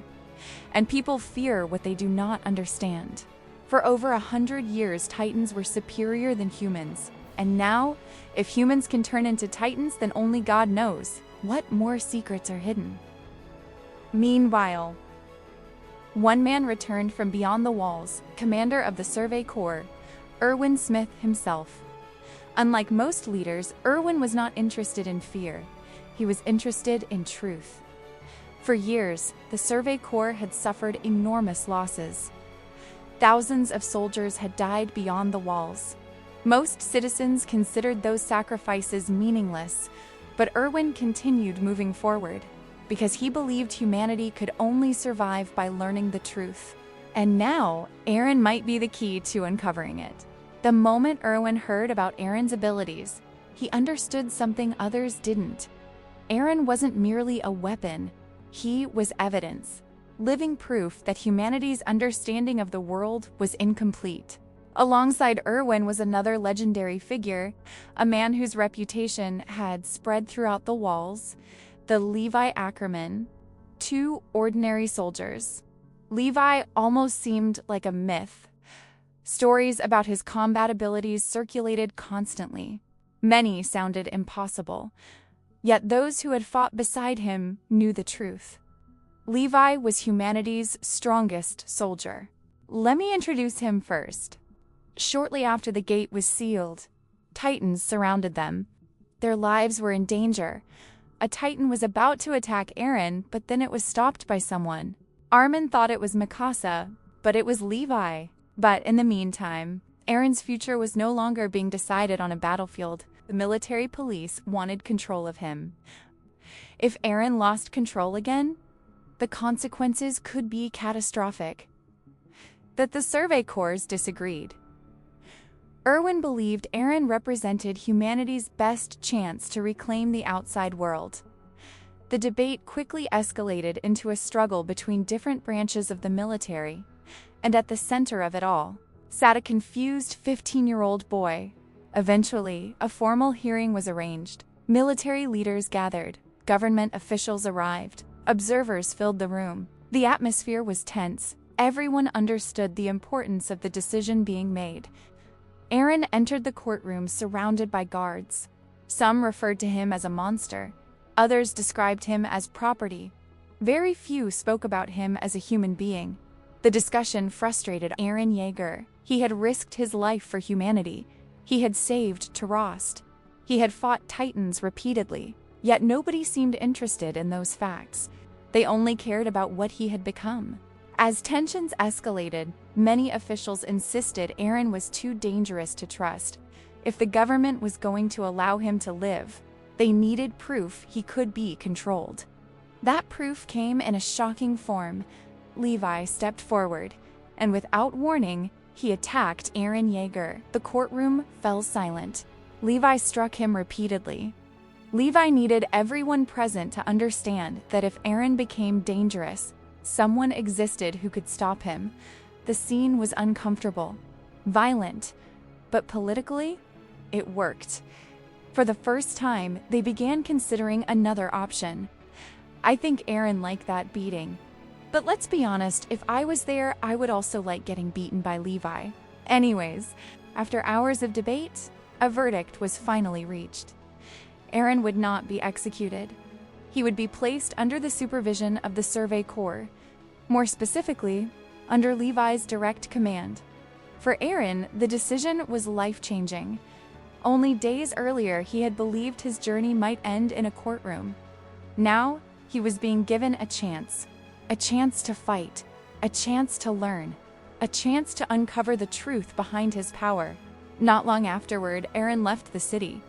And people fear what they do not understand. For over 100 years, Titans were superior than humans. And now, if humans can turn into Titans, then only God knows what more secrets are hidden. Meanwhile, one man returned from beyond the walls, commander of the Survey Corps, Erwin Smith himself. Unlike most leaders, Erwin was not interested in fear. He was interested in truth. For years, the Survey Corps had suffered enormous losses. Thousands of soldiers had died beyond the walls. Most citizens considered those sacrifices meaningless, but Erwin continued moving forward, because he believed humanity could only survive by learning the truth. And now, Eren might be the key to uncovering it. The moment Erwin heard about Eren's abilities, he understood something others didn't. Eren wasn't merely a weapon. He was evidence, living proof that humanity's understanding of the world was incomplete. Alongside Erwin was another legendary figure, a man whose reputation had spread throughout the walls, the Levi Ackerman, two ordinary soldiers. Levi almost seemed like a myth. Stories about his combat abilities circulated constantly. Many sounded impossible. Yet those who had fought beside him knew the truth. Levi was humanity's strongest soldier. Let me introduce him first. Shortly after the gate was sealed, Titans surrounded them. Their lives were in danger. A Titan was about to attack Eren, but then it was stopped by someone. Armin thought it was Mikasa, but it was Levi. But in the meantime, Eren's future was no longer being decided on a battlefield. The military police wanted control of him. If Aaron lost control again, the consequences could be catastrophic. But the Survey Corps disagreed. Irwin believed Aaron represented humanity's best chance to reclaim the outside world. The debate quickly escalated into a struggle between different branches of the military, and at the center of it all sat a confused 15-year-old boy. Eventually, a formal hearing was arranged. Military leaders gathered, government officials arrived, observers filled the room. The atmosphere was tense. Everyone understood the importance of the decision being made. Aaron entered the courtroom surrounded by guards. Some referred to him as a monster. Others described him as property. Very few spoke about him as a human being. The discussion frustrated Aaron Yeager. He had risked his life for humanity. He had saved Tarost. He had fought Titans repeatedly, yet nobody seemed interested in those facts. They only cared about what he had become. As tensions escalated, many officials insisted Aaron was too dangerous to trust. If the government was going to allow him to live, they needed proof he could be controlled. That proof came in a shocking form. Levi stepped forward, and without warning, he attacked Aaron Yeager. The courtroom fell silent. Levi struck him repeatedly. Levi needed everyone present to understand that if Aaron became dangerous, someone existed who could stop him. The scene was uncomfortable, violent, but politically, it worked. For the first time, they began considering another option. I think Aaron liked that beating. But let's be honest, if I was there, I would also like getting beaten by Levi. Anyways, after hours of debate, a verdict was finally reached. Aaron would not be executed. He would be placed under the supervision of the Survey Corps, more specifically, under Levi's direct command. For Aaron, the decision was life-changing. Only days earlier, he had believed his journey might end in a courtroom. Now, he was being given a chance to fight, a chance to learn, a chance to uncover the truth behind his power. Not long afterward, Aaron left the city.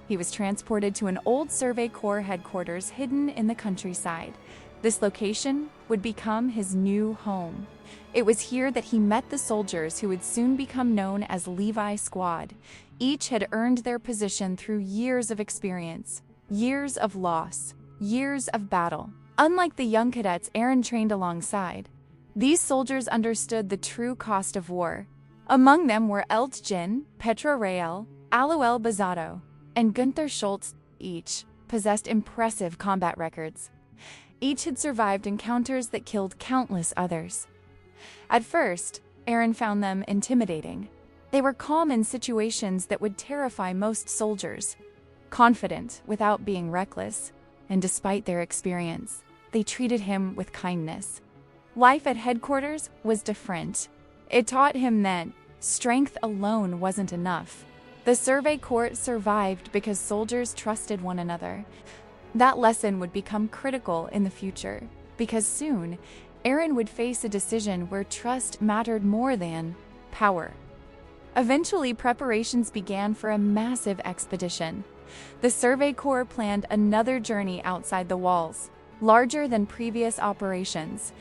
He was transported to an old Survey Corps headquarters hidden in the countryside. This location would become his new home. It was here that he met the soldiers who would soon become known as Levi Squad. Each had earned their position through years of experience, years of loss, years of battle. Unlike the young cadets Aaron trained alongside, these soldiers understood the true cost of war. Among them were Eltjin, Petro Rael, Aloel Bazado, and Gunther Schultz. Each possessed impressive combat records. Each had survived encounters that killed countless others. At first, Aaron found them intimidating. They were calm in situations that would terrify most soldiers, confident without being reckless, and despite their experience, they treated him with kindness. Life at headquarters was different. It taught him that strength alone wasn't enough. The Survey Corps survived because soldiers trusted one another. That lesson would become critical in the future, because soon, Aaron would face a decision where trust mattered more than power. Eventually, preparations began for a massive expedition. The Survey Corps planned another journey outside the walls, larger than previous operations,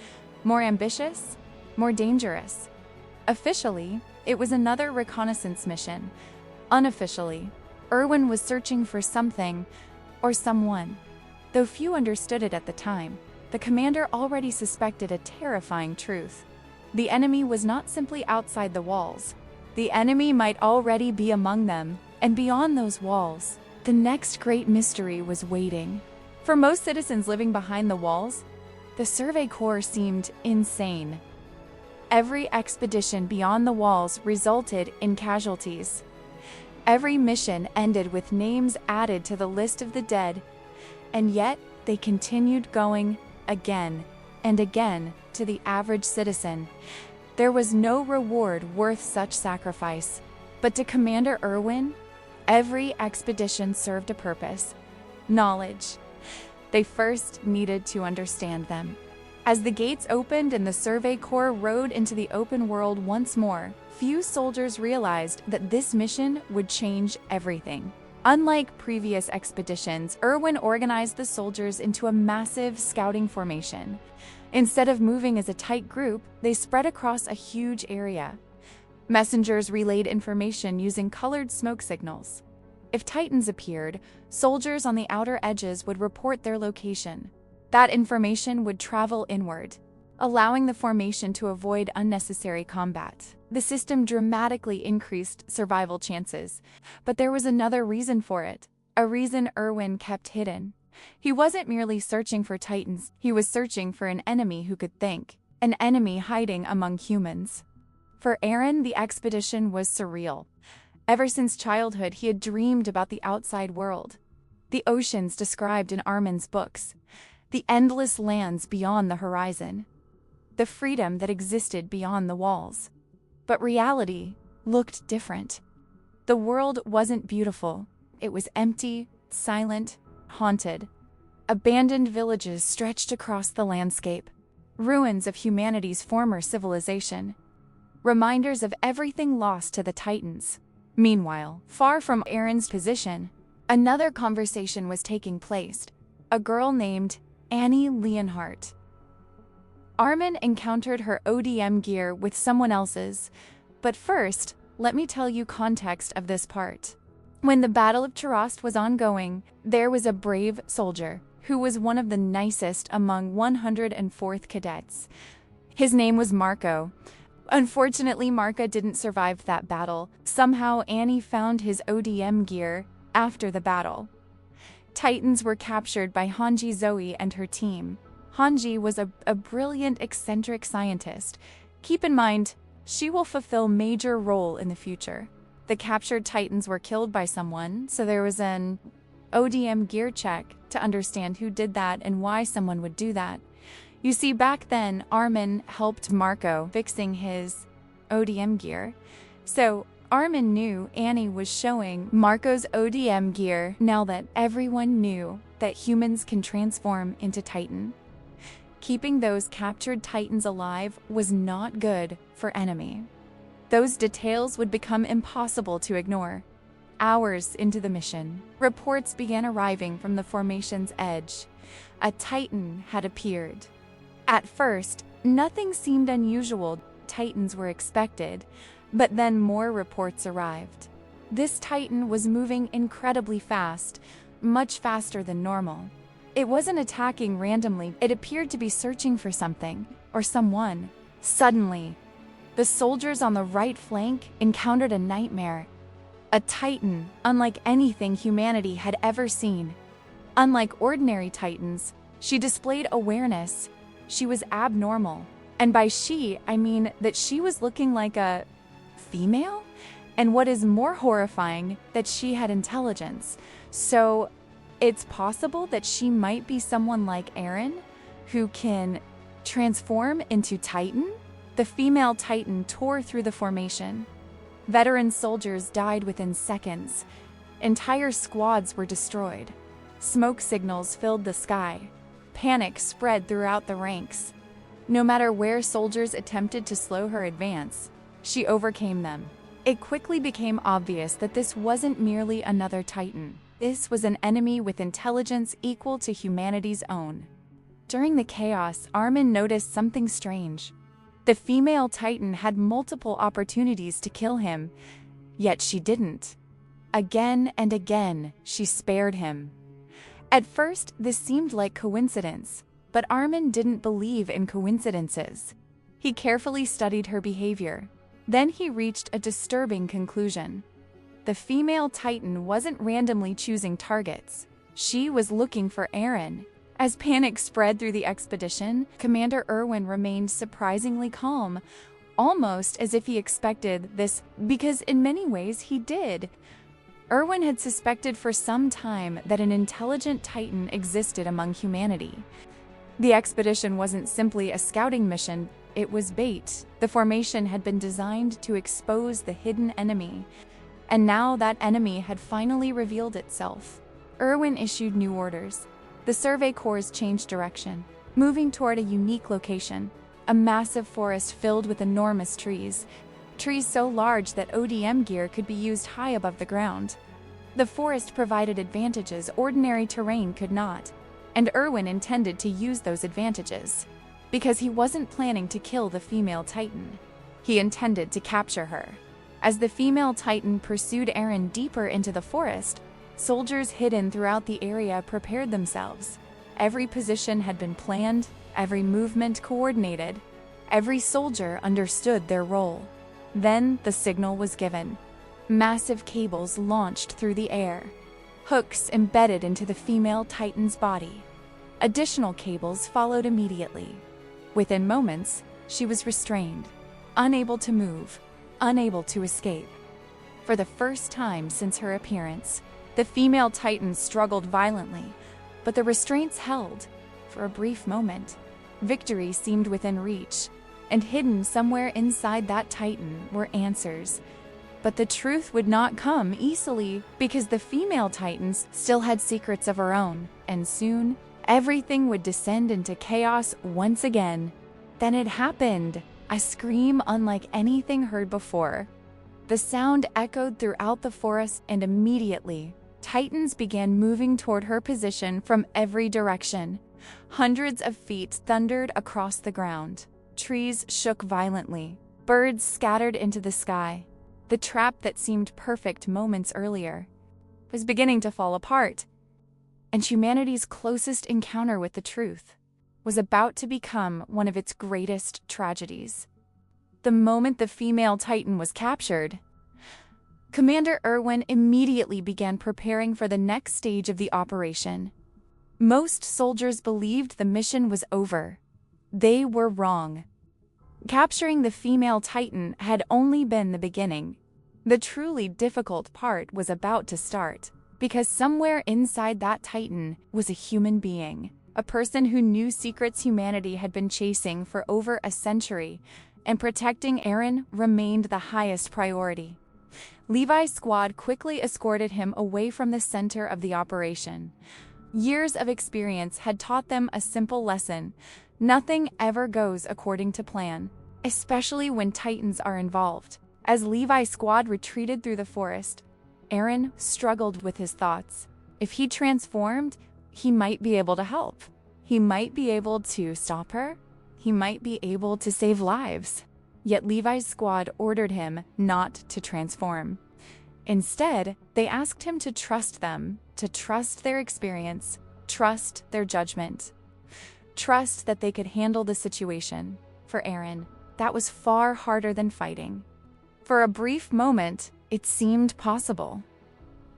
more ambitious, more dangerous. Officially, it was another reconnaissance mission. Unofficially, Irwin was searching for something or someone. Though few understood it at the time, the commander already suspected a terrifying truth. The enemy was not simply outside the walls. The enemy might already be among them, and beyond those walls, the next great mystery was waiting. For most citizens living behind the walls, the Survey Corps seemed insane. Every expedition beyond the walls resulted in casualties. Every mission ended with names added to the list of the dead, and yet they continued going again and again to the average citizen. There was no reward worth such sacrifice, but to Commander Irwin, every expedition served a purpose: knowledge. They first needed to understand them. As the gates opened and the Survey Corps rode into the open world once more, few soldiers realized that this mission would change everything. Unlike previous expeditions, Irwin organized the soldiers into a massive scouting formation. Instead of moving as a tight group, they spread across a huge area. Messengers relayed information using colored smoke signals. If Titans appeared, soldiers on the outer edges would report their location. That information would travel inward, allowing the formation to avoid unnecessary combat. The system dramatically increased survival chances, but there was another reason for it, a reason Irwin kept hidden. He wasn't merely searching for Titans, he was searching for an enemy who could think, an enemy hiding among humans. For Aaron, the expedition was surreal. Ever since childhood, he had dreamed about the outside world, the oceans described in Armin's books, the endless lands beyond the horizon, the freedom that existed beyond the walls. But reality looked different. The world wasn't beautiful. It was empty, silent, haunted. Abandoned villages stretched across the landscape, ruins of humanity's former civilization, reminders of everything lost to the Titans. Meanwhile, far from Aaron's position, another conversation was taking place. A girl named Annie Leonhardt. Armin encountered her ODM gear with someone else's, but first, let me tell you context of this part. When the Battle of Tarast was ongoing, there was a brave soldier who was one of the nicest among 104th cadets. His name was Marco. Unfortunately, Marco didn't survive that battle. Somehow, Annie found his ODM gear after the battle. Titans were captured by Hanji Zoe and her team. Hanji was a brilliant, eccentric scientist. Keep in mind, she will fulfill a major role in the future. The captured Titans were killed by someone, so there was an ODM gear check to understand who did that and why someone would do that. You see, back then, Armin helped Marco fixing his ODM gear. So Armin knew Annie was showing Marco's ODM gear now that everyone knew that humans can transform into Titan. Keeping those captured Titans alive was not good for enemy. Those details would become impossible to ignore. Hours into the mission, reports began arriving from the formation's edge. A Titan had appeared. At first, nothing seemed unusual. Titans were expected, but then more reports arrived. This Titan was moving incredibly fast, much faster than normal. It wasn't attacking randomly, it appeared to be searching for something, or someone. Suddenly, the soldiers on the right flank encountered a nightmare. A Titan, unlike anything humanity had ever seen. Unlike ordinary Titans, she displayed awareness. She was abnormal. And by she, I mean that she was looking like a female? And what is more horrifying, that she had intelligence. So it's possible that she might be someone like Aaron, who can transform into Titan? The female Titan tore through the formation. Veteran soldiers died within seconds. Entire squads were destroyed. Smoke signals filled the sky. Panic spread throughout the ranks. No matter where soldiers attempted to slow her advance, she overcame them. It quickly became obvious that this wasn't merely another Titan. This was an enemy with intelligence equal to humanity's own. During the chaos, Armin noticed something strange. The female Titan had multiple opportunities to kill him, yet she didn't. Again and again, she spared him. At first, this seemed like coincidence, but Armin didn't believe in coincidences. He carefully studied her behavior. Then he reached a disturbing conclusion. The female Titan wasn't randomly choosing targets. She was looking for Aaron. As panic spread through the expedition, Commander Irwin remained surprisingly calm, almost as if he expected this, because in many ways he did. Irwin had suspected for some time that an intelligent Titan existed among humanity. The expedition wasn't simply a scouting mission, it was bait. The formation had been designed to expose the hidden enemy, and now that enemy had finally revealed itself. Irwin issued new orders. The Survey Corps changed direction, moving toward a unique location, a massive forest filled with enormous trees so large that ODM gear could be used high above the ground. The forest provided advantages ordinary terrain could not, and Erwin intended to use those advantages. Because he wasn't planning to kill the female Titan. He intended to capture her. As the female Titan pursued Eren deeper into the forest, soldiers hidden throughout the area prepared themselves. Every position had been planned, every movement coordinated. Every soldier understood their role. Then the signal was given. Massive cables launched through the air. Hooks embedded into the female Titan's body. Additional cables followed immediately. Within moments, she was restrained, unable to move, unable to escape. For the first time since her appearance, the female Titan struggled violently, but the restraints held. For a brief moment, victory seemed within reach, and hidden somewhere inside that Titan were answers. But the truth would not come easily because the female Titans still had secrets of her own, and soon, everything would descend into chaos once again. Then it happened, a scream unlike anything heard before. The sound echoed throughout the forest, and immediately, Titans began moving toward her position from every direction. Hundreds of feet thundered across the ground. Trees shook violently. Birds scattered into the sky. The trap that seemed perfect moments earlier was beginning to fall apart, and humanity's closest encounter with the truth was about to become one of its greatest tragedies. The moment the female Titan was captured, Commander Erwin immediately began preparing for the next stage of the operation. Most soldiers believed the mission was over. They were wrong. Capturing the female Titan had only been the beginning. The truly difficult part was about to start, because somewhere inside that Titan was a human being, a person who knew secrets humanity had been chasing for over a century, and protecting Eren remained the highest priority. Levi's squad quickly escorted him away from the center of the operation. Years of experience had taught them a simple lesson: nothing ever goes according to plan, especially when Titans are involved. As Levi's squad retreated through the forest, Eren struggled with his thoughts. If he transformed, he might be able to help. He might be able to stop her. He might be able to save lives. Yet Levi's squad ordered him not to transform. Instead, they asked him to trust them, to trust their experience, trust their judgment. Trust that they could handle the situation. For Eren, that was far harder than fighting. For a brief moment, it seemed possible.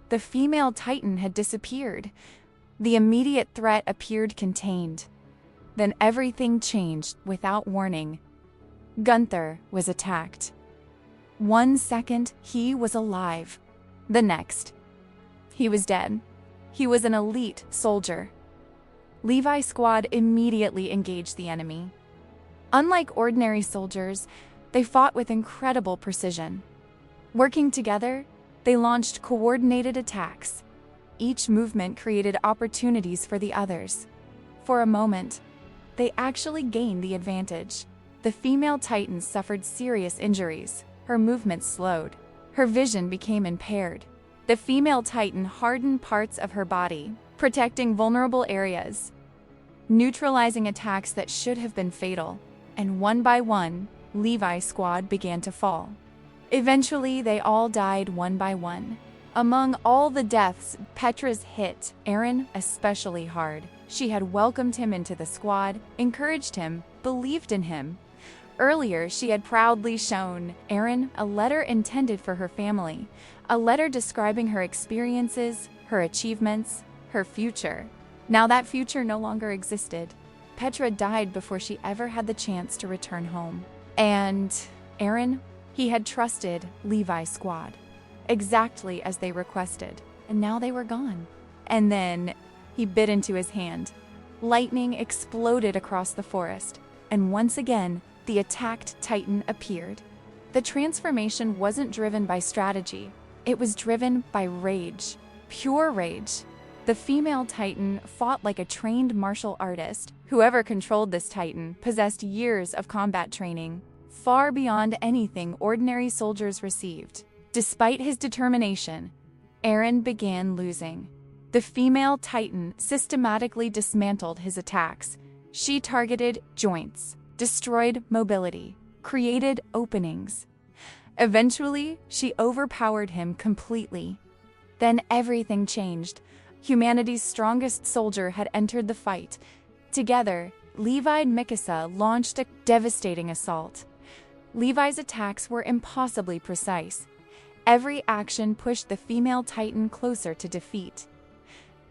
The female Titan had disappeared. The immediate threat appeared contained. Then everything changed without warning. Gunther was attacked. 1 second, he was alive. The next, he was dead. He was an elite soldier. Levi's squad immediately engaged the enemy. Unlike ordinary soldiers, they fought with incredible precision. Working together, they launched coordinated attacks. Each movement created opportunities for the others. For a moment, they actually gained the advantage. The female Titan suffered serious injuries. Her movements slowed. Her vision became impaired. The female Titan hardened parts of her body, protecting vulnerable areas, neutralizing attacks that should have been fatal. And one by one, Levi's squad began to fall. Eventually, they all died one by one. Among all the deaths, Petra's hit Eren especially hard. She had welcomed him into the squad, encouraged him, believed in him. Earlier, she had proudly shown Eren a letter intended for her family, a letter describing her experiences, her achievements, her future. Now that future no longer existed. Petra died before she ever had the chance to return home. And Eren, he had trusted Levi's squad, exactly as they requested, and now they were gone. And then he bit into his hand. Lightning exploded across the forest, and once again, the attacked Titan appeared. The transformation wasn't driven by strategy. It was driven by rage, pure rage. The female Titan fought like a trained martial artist. Whoever controlled this Titan possessed years of combat training, far beyond anything ordinary soldiers received. Despite his determination, Eren began losing. The female Titan systematically dismantled his attacks. She targeted joints, destroyed mobility, created openings. Eventually, she overpowered him completely. Then everything changed. Humanity's strongest soldier had entered the fight. Together, Levi and Mikasa launched a devastating assault. Levi's attacks were impossibly precise. Every action pushed the female Titan closer to defeat.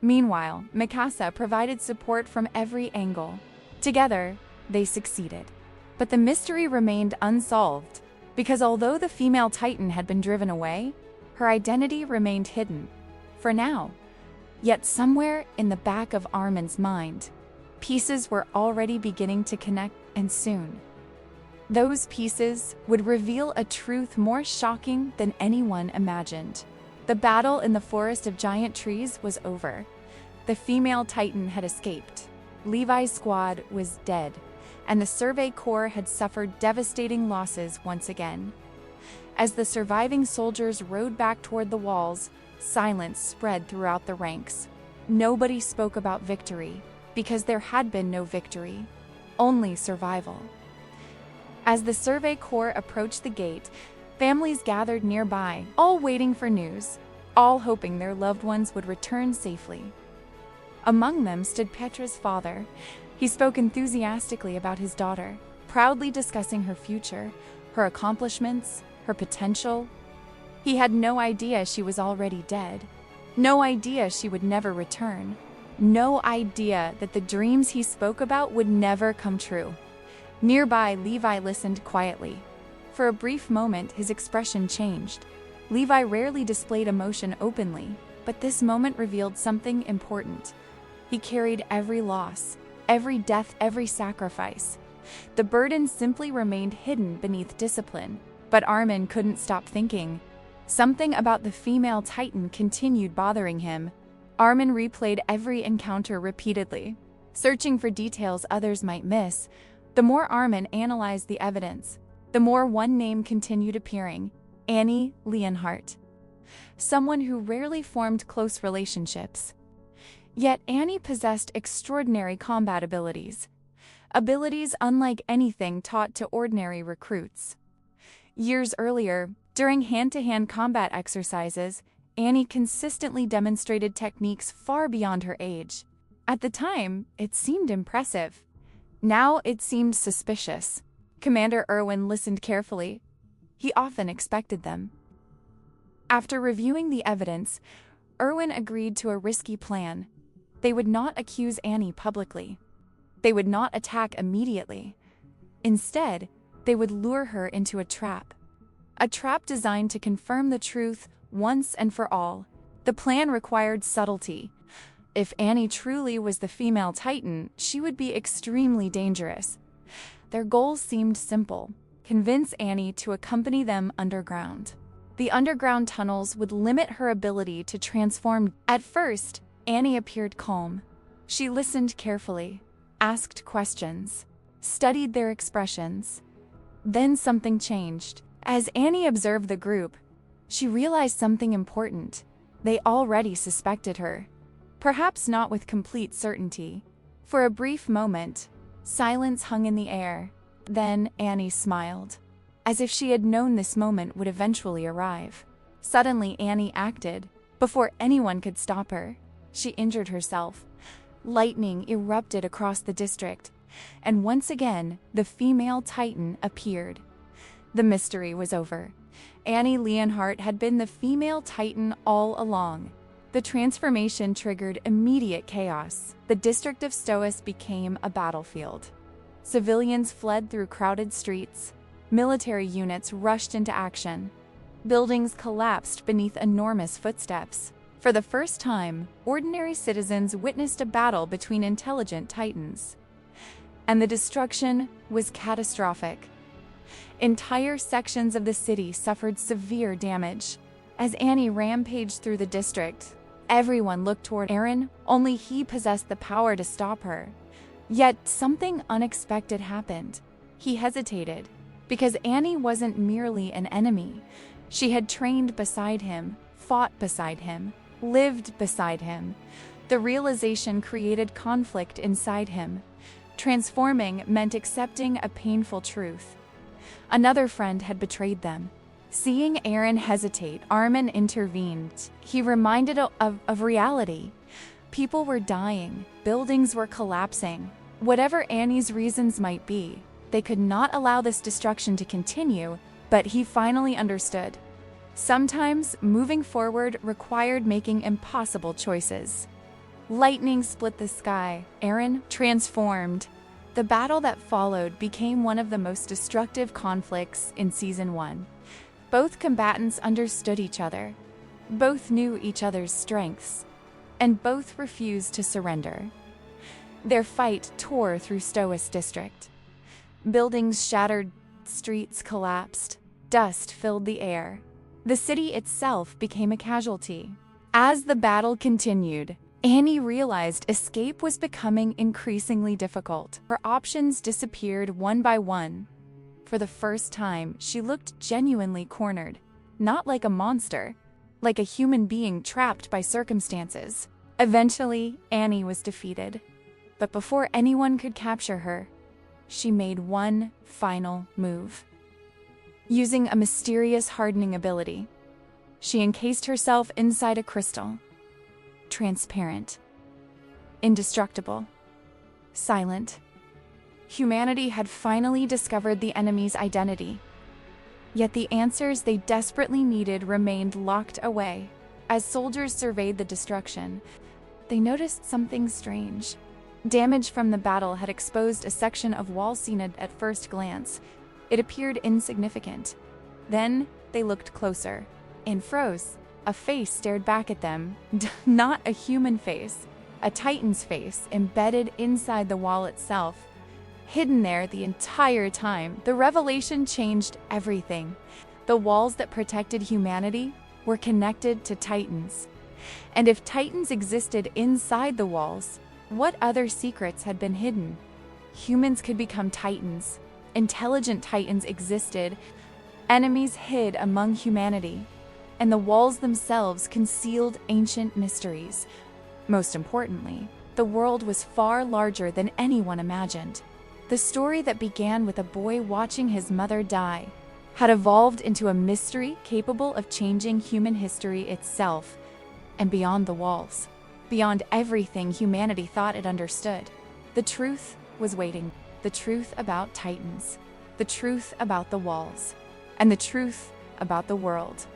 Meanwhile, Mikasa provided support from every angle. Together, they succeeded. But the mystery remained unsolved, because although the female Titan had been driven away, her identity remained hidden, for now. Yet somewhere in the back of Armin's mind, pieces were already beginning to connect, and soon. Those pieces would reveal a truth more shocking than anyone imagined. The battle in the forest of giant trees was over. The female Titan had escaped. Levi's squad was dead, and the Survey Corps had suffered devastating losses once again. As the surviving soldiers rode back toward the walls, silence spread throughout the ranks. Nobody spoke about victory, because there had been no victory, only survival. As the Survey Corps approached the gate, families gathered nearby, all waiting for news, all hoping their loved ones would return safely. Among them stood Petra's father. He spoke enthusiastically about his daughter, proudly discussing her future, her accomplishments, her potential. He had no idea she was already dead. No idea she would never return. No idea that the dreams he spoke about would never come true. Nearby, Levi listened quietly. For a brief moment, his expression changed. Levi rarely displayed emotion openly, but this moment revealed something important. He carried every loss, every death, every sacrifice. The burden simply remained hidden beneath discipline. But Armin couldn't stop thinking. Something about the female Titan continued bothering him. Armin replayed every encounter repeatedly, searching for details others might miss. The more Armin analyzed the evidence, the more one name continued appearing: Annie Leonhardt. Someone who rarely formed close relationships. Yet Annie possessed extraordinary combat abilities unlike anything taught to ordinary recruits. Years earlier, during hand-to-hand combat exercises, Annie consistently demonstrated techniques far beyond her age. At the time, it seemed impressive. Now it seemed suspicious. Commander Erwin listened carefully. He often expected them. After reviewing the evidence, Erwin agreed to a risky plan. They would not accuse Annie publicly. They would not attack immediately. Instead, they would lure her into a trap designed to confirm the truth once and for all. The plan required subtlety. If Annie truly was the female Titan, she would be extremely dangerous. Their goal seemed simple: convince Annie to accompany them underground. The underground tunnels would limit her ability to transform. At first, Annie appeared calm. She listened carefully, asked questions, studied their expressions. Then something changed. As Annie observed the group, she realized something important. They already suspected her. Perhaps not with complete certainty. For a brief moment, silence hung in the air. Then Annie smiled, as if she had known this moment would eventually arrive. Suddenly, Annie acted. Before anyone could stop her, she injured herself. Lightning erupted across the district, and once again, the female Titan appeared. The mystery was over. Annie Leonhardt had been the female Titan all along. The transformation triggered immediate chaos. The district of Stoas became a battlefield. Civilians fled through crowded streets. Military units rushed into action. Buildings collapsed beneath enormous footsteps. For the first time, ordinary citizens witnessed a battle between intelligent Titans. And the destruction was catastrophic. Entire sections of the city suffered severe damage. As Annie rampaged through the district, everyone looked toward Eren. Only he possessed the power to stop her. Yet something unexpected happened. He hesitated, because Annie wasn't merely an enemy. She had trained beside him, fought beside him, lived beside him. The realization created conflict inside him. Transforming meant accepting a painful truth. Another friend had betrayed them. Seeing Eren hesitate, Armin intervened. He reminded of reality. People were dying. Buildings were collapsing. Whatever Annie's reasons might be, they could not allow this destruction to continue, but he finally understood. Sometimes moving forward required making impossible choices. Lightning split the sky. Eren transformed. The battle that followed became one of the most destructive conflicts in Season 1. Both combatants understood each other. Both knew each other's strengths. And both refused to surrender. Their fight tore through Stoas District. Buildings shattered, streets collapsed, dust filled the air. The city itself became a casualty. As the battle continued, Annie realized escape was becoming increasingly difficult. Her options disappeared one by one. For the first time, she looked genuinely cornered, not like a monster, like a human being trapped by circumstances. Eventually, Annie was defeated. But before anyone could capture her, she made one final move. Using a mysterious hardening ability, she encased herself inside a crystal. Transparent, indestructible, silent. Humanity had finally discovered the enemy's identity. Yet the answers they desperately needed remained locked away. As soldiers surveyed the destruction, they noticed something strange. Damage from the battle had exposed a section of wall seen at first glance. It appeared insignificant. Then they looked closer and froze. A face stared back at them. Not a human face, a Titan's face embedded inside the wall itself. Hidden there the entire time, the revelation changed everything. The walls that protected humanity were connected to Titans. And if Titans existed inside the walls, what other secrets had been hidden? Humans could become Titans. Intelligent Titans existed. Enemies hid among humanity. And the walls themselves concealed ancient mysteries. Most importantly, the world was far larger than anyone imagined. The story that began with a boy watching his mother die had evolved into a mystery capable of changing human history itself and beyond the walls, beyond everything humanity thought it understood. The truth was waiting. The truth about Titans, the truth about the walls, and the truth about the world.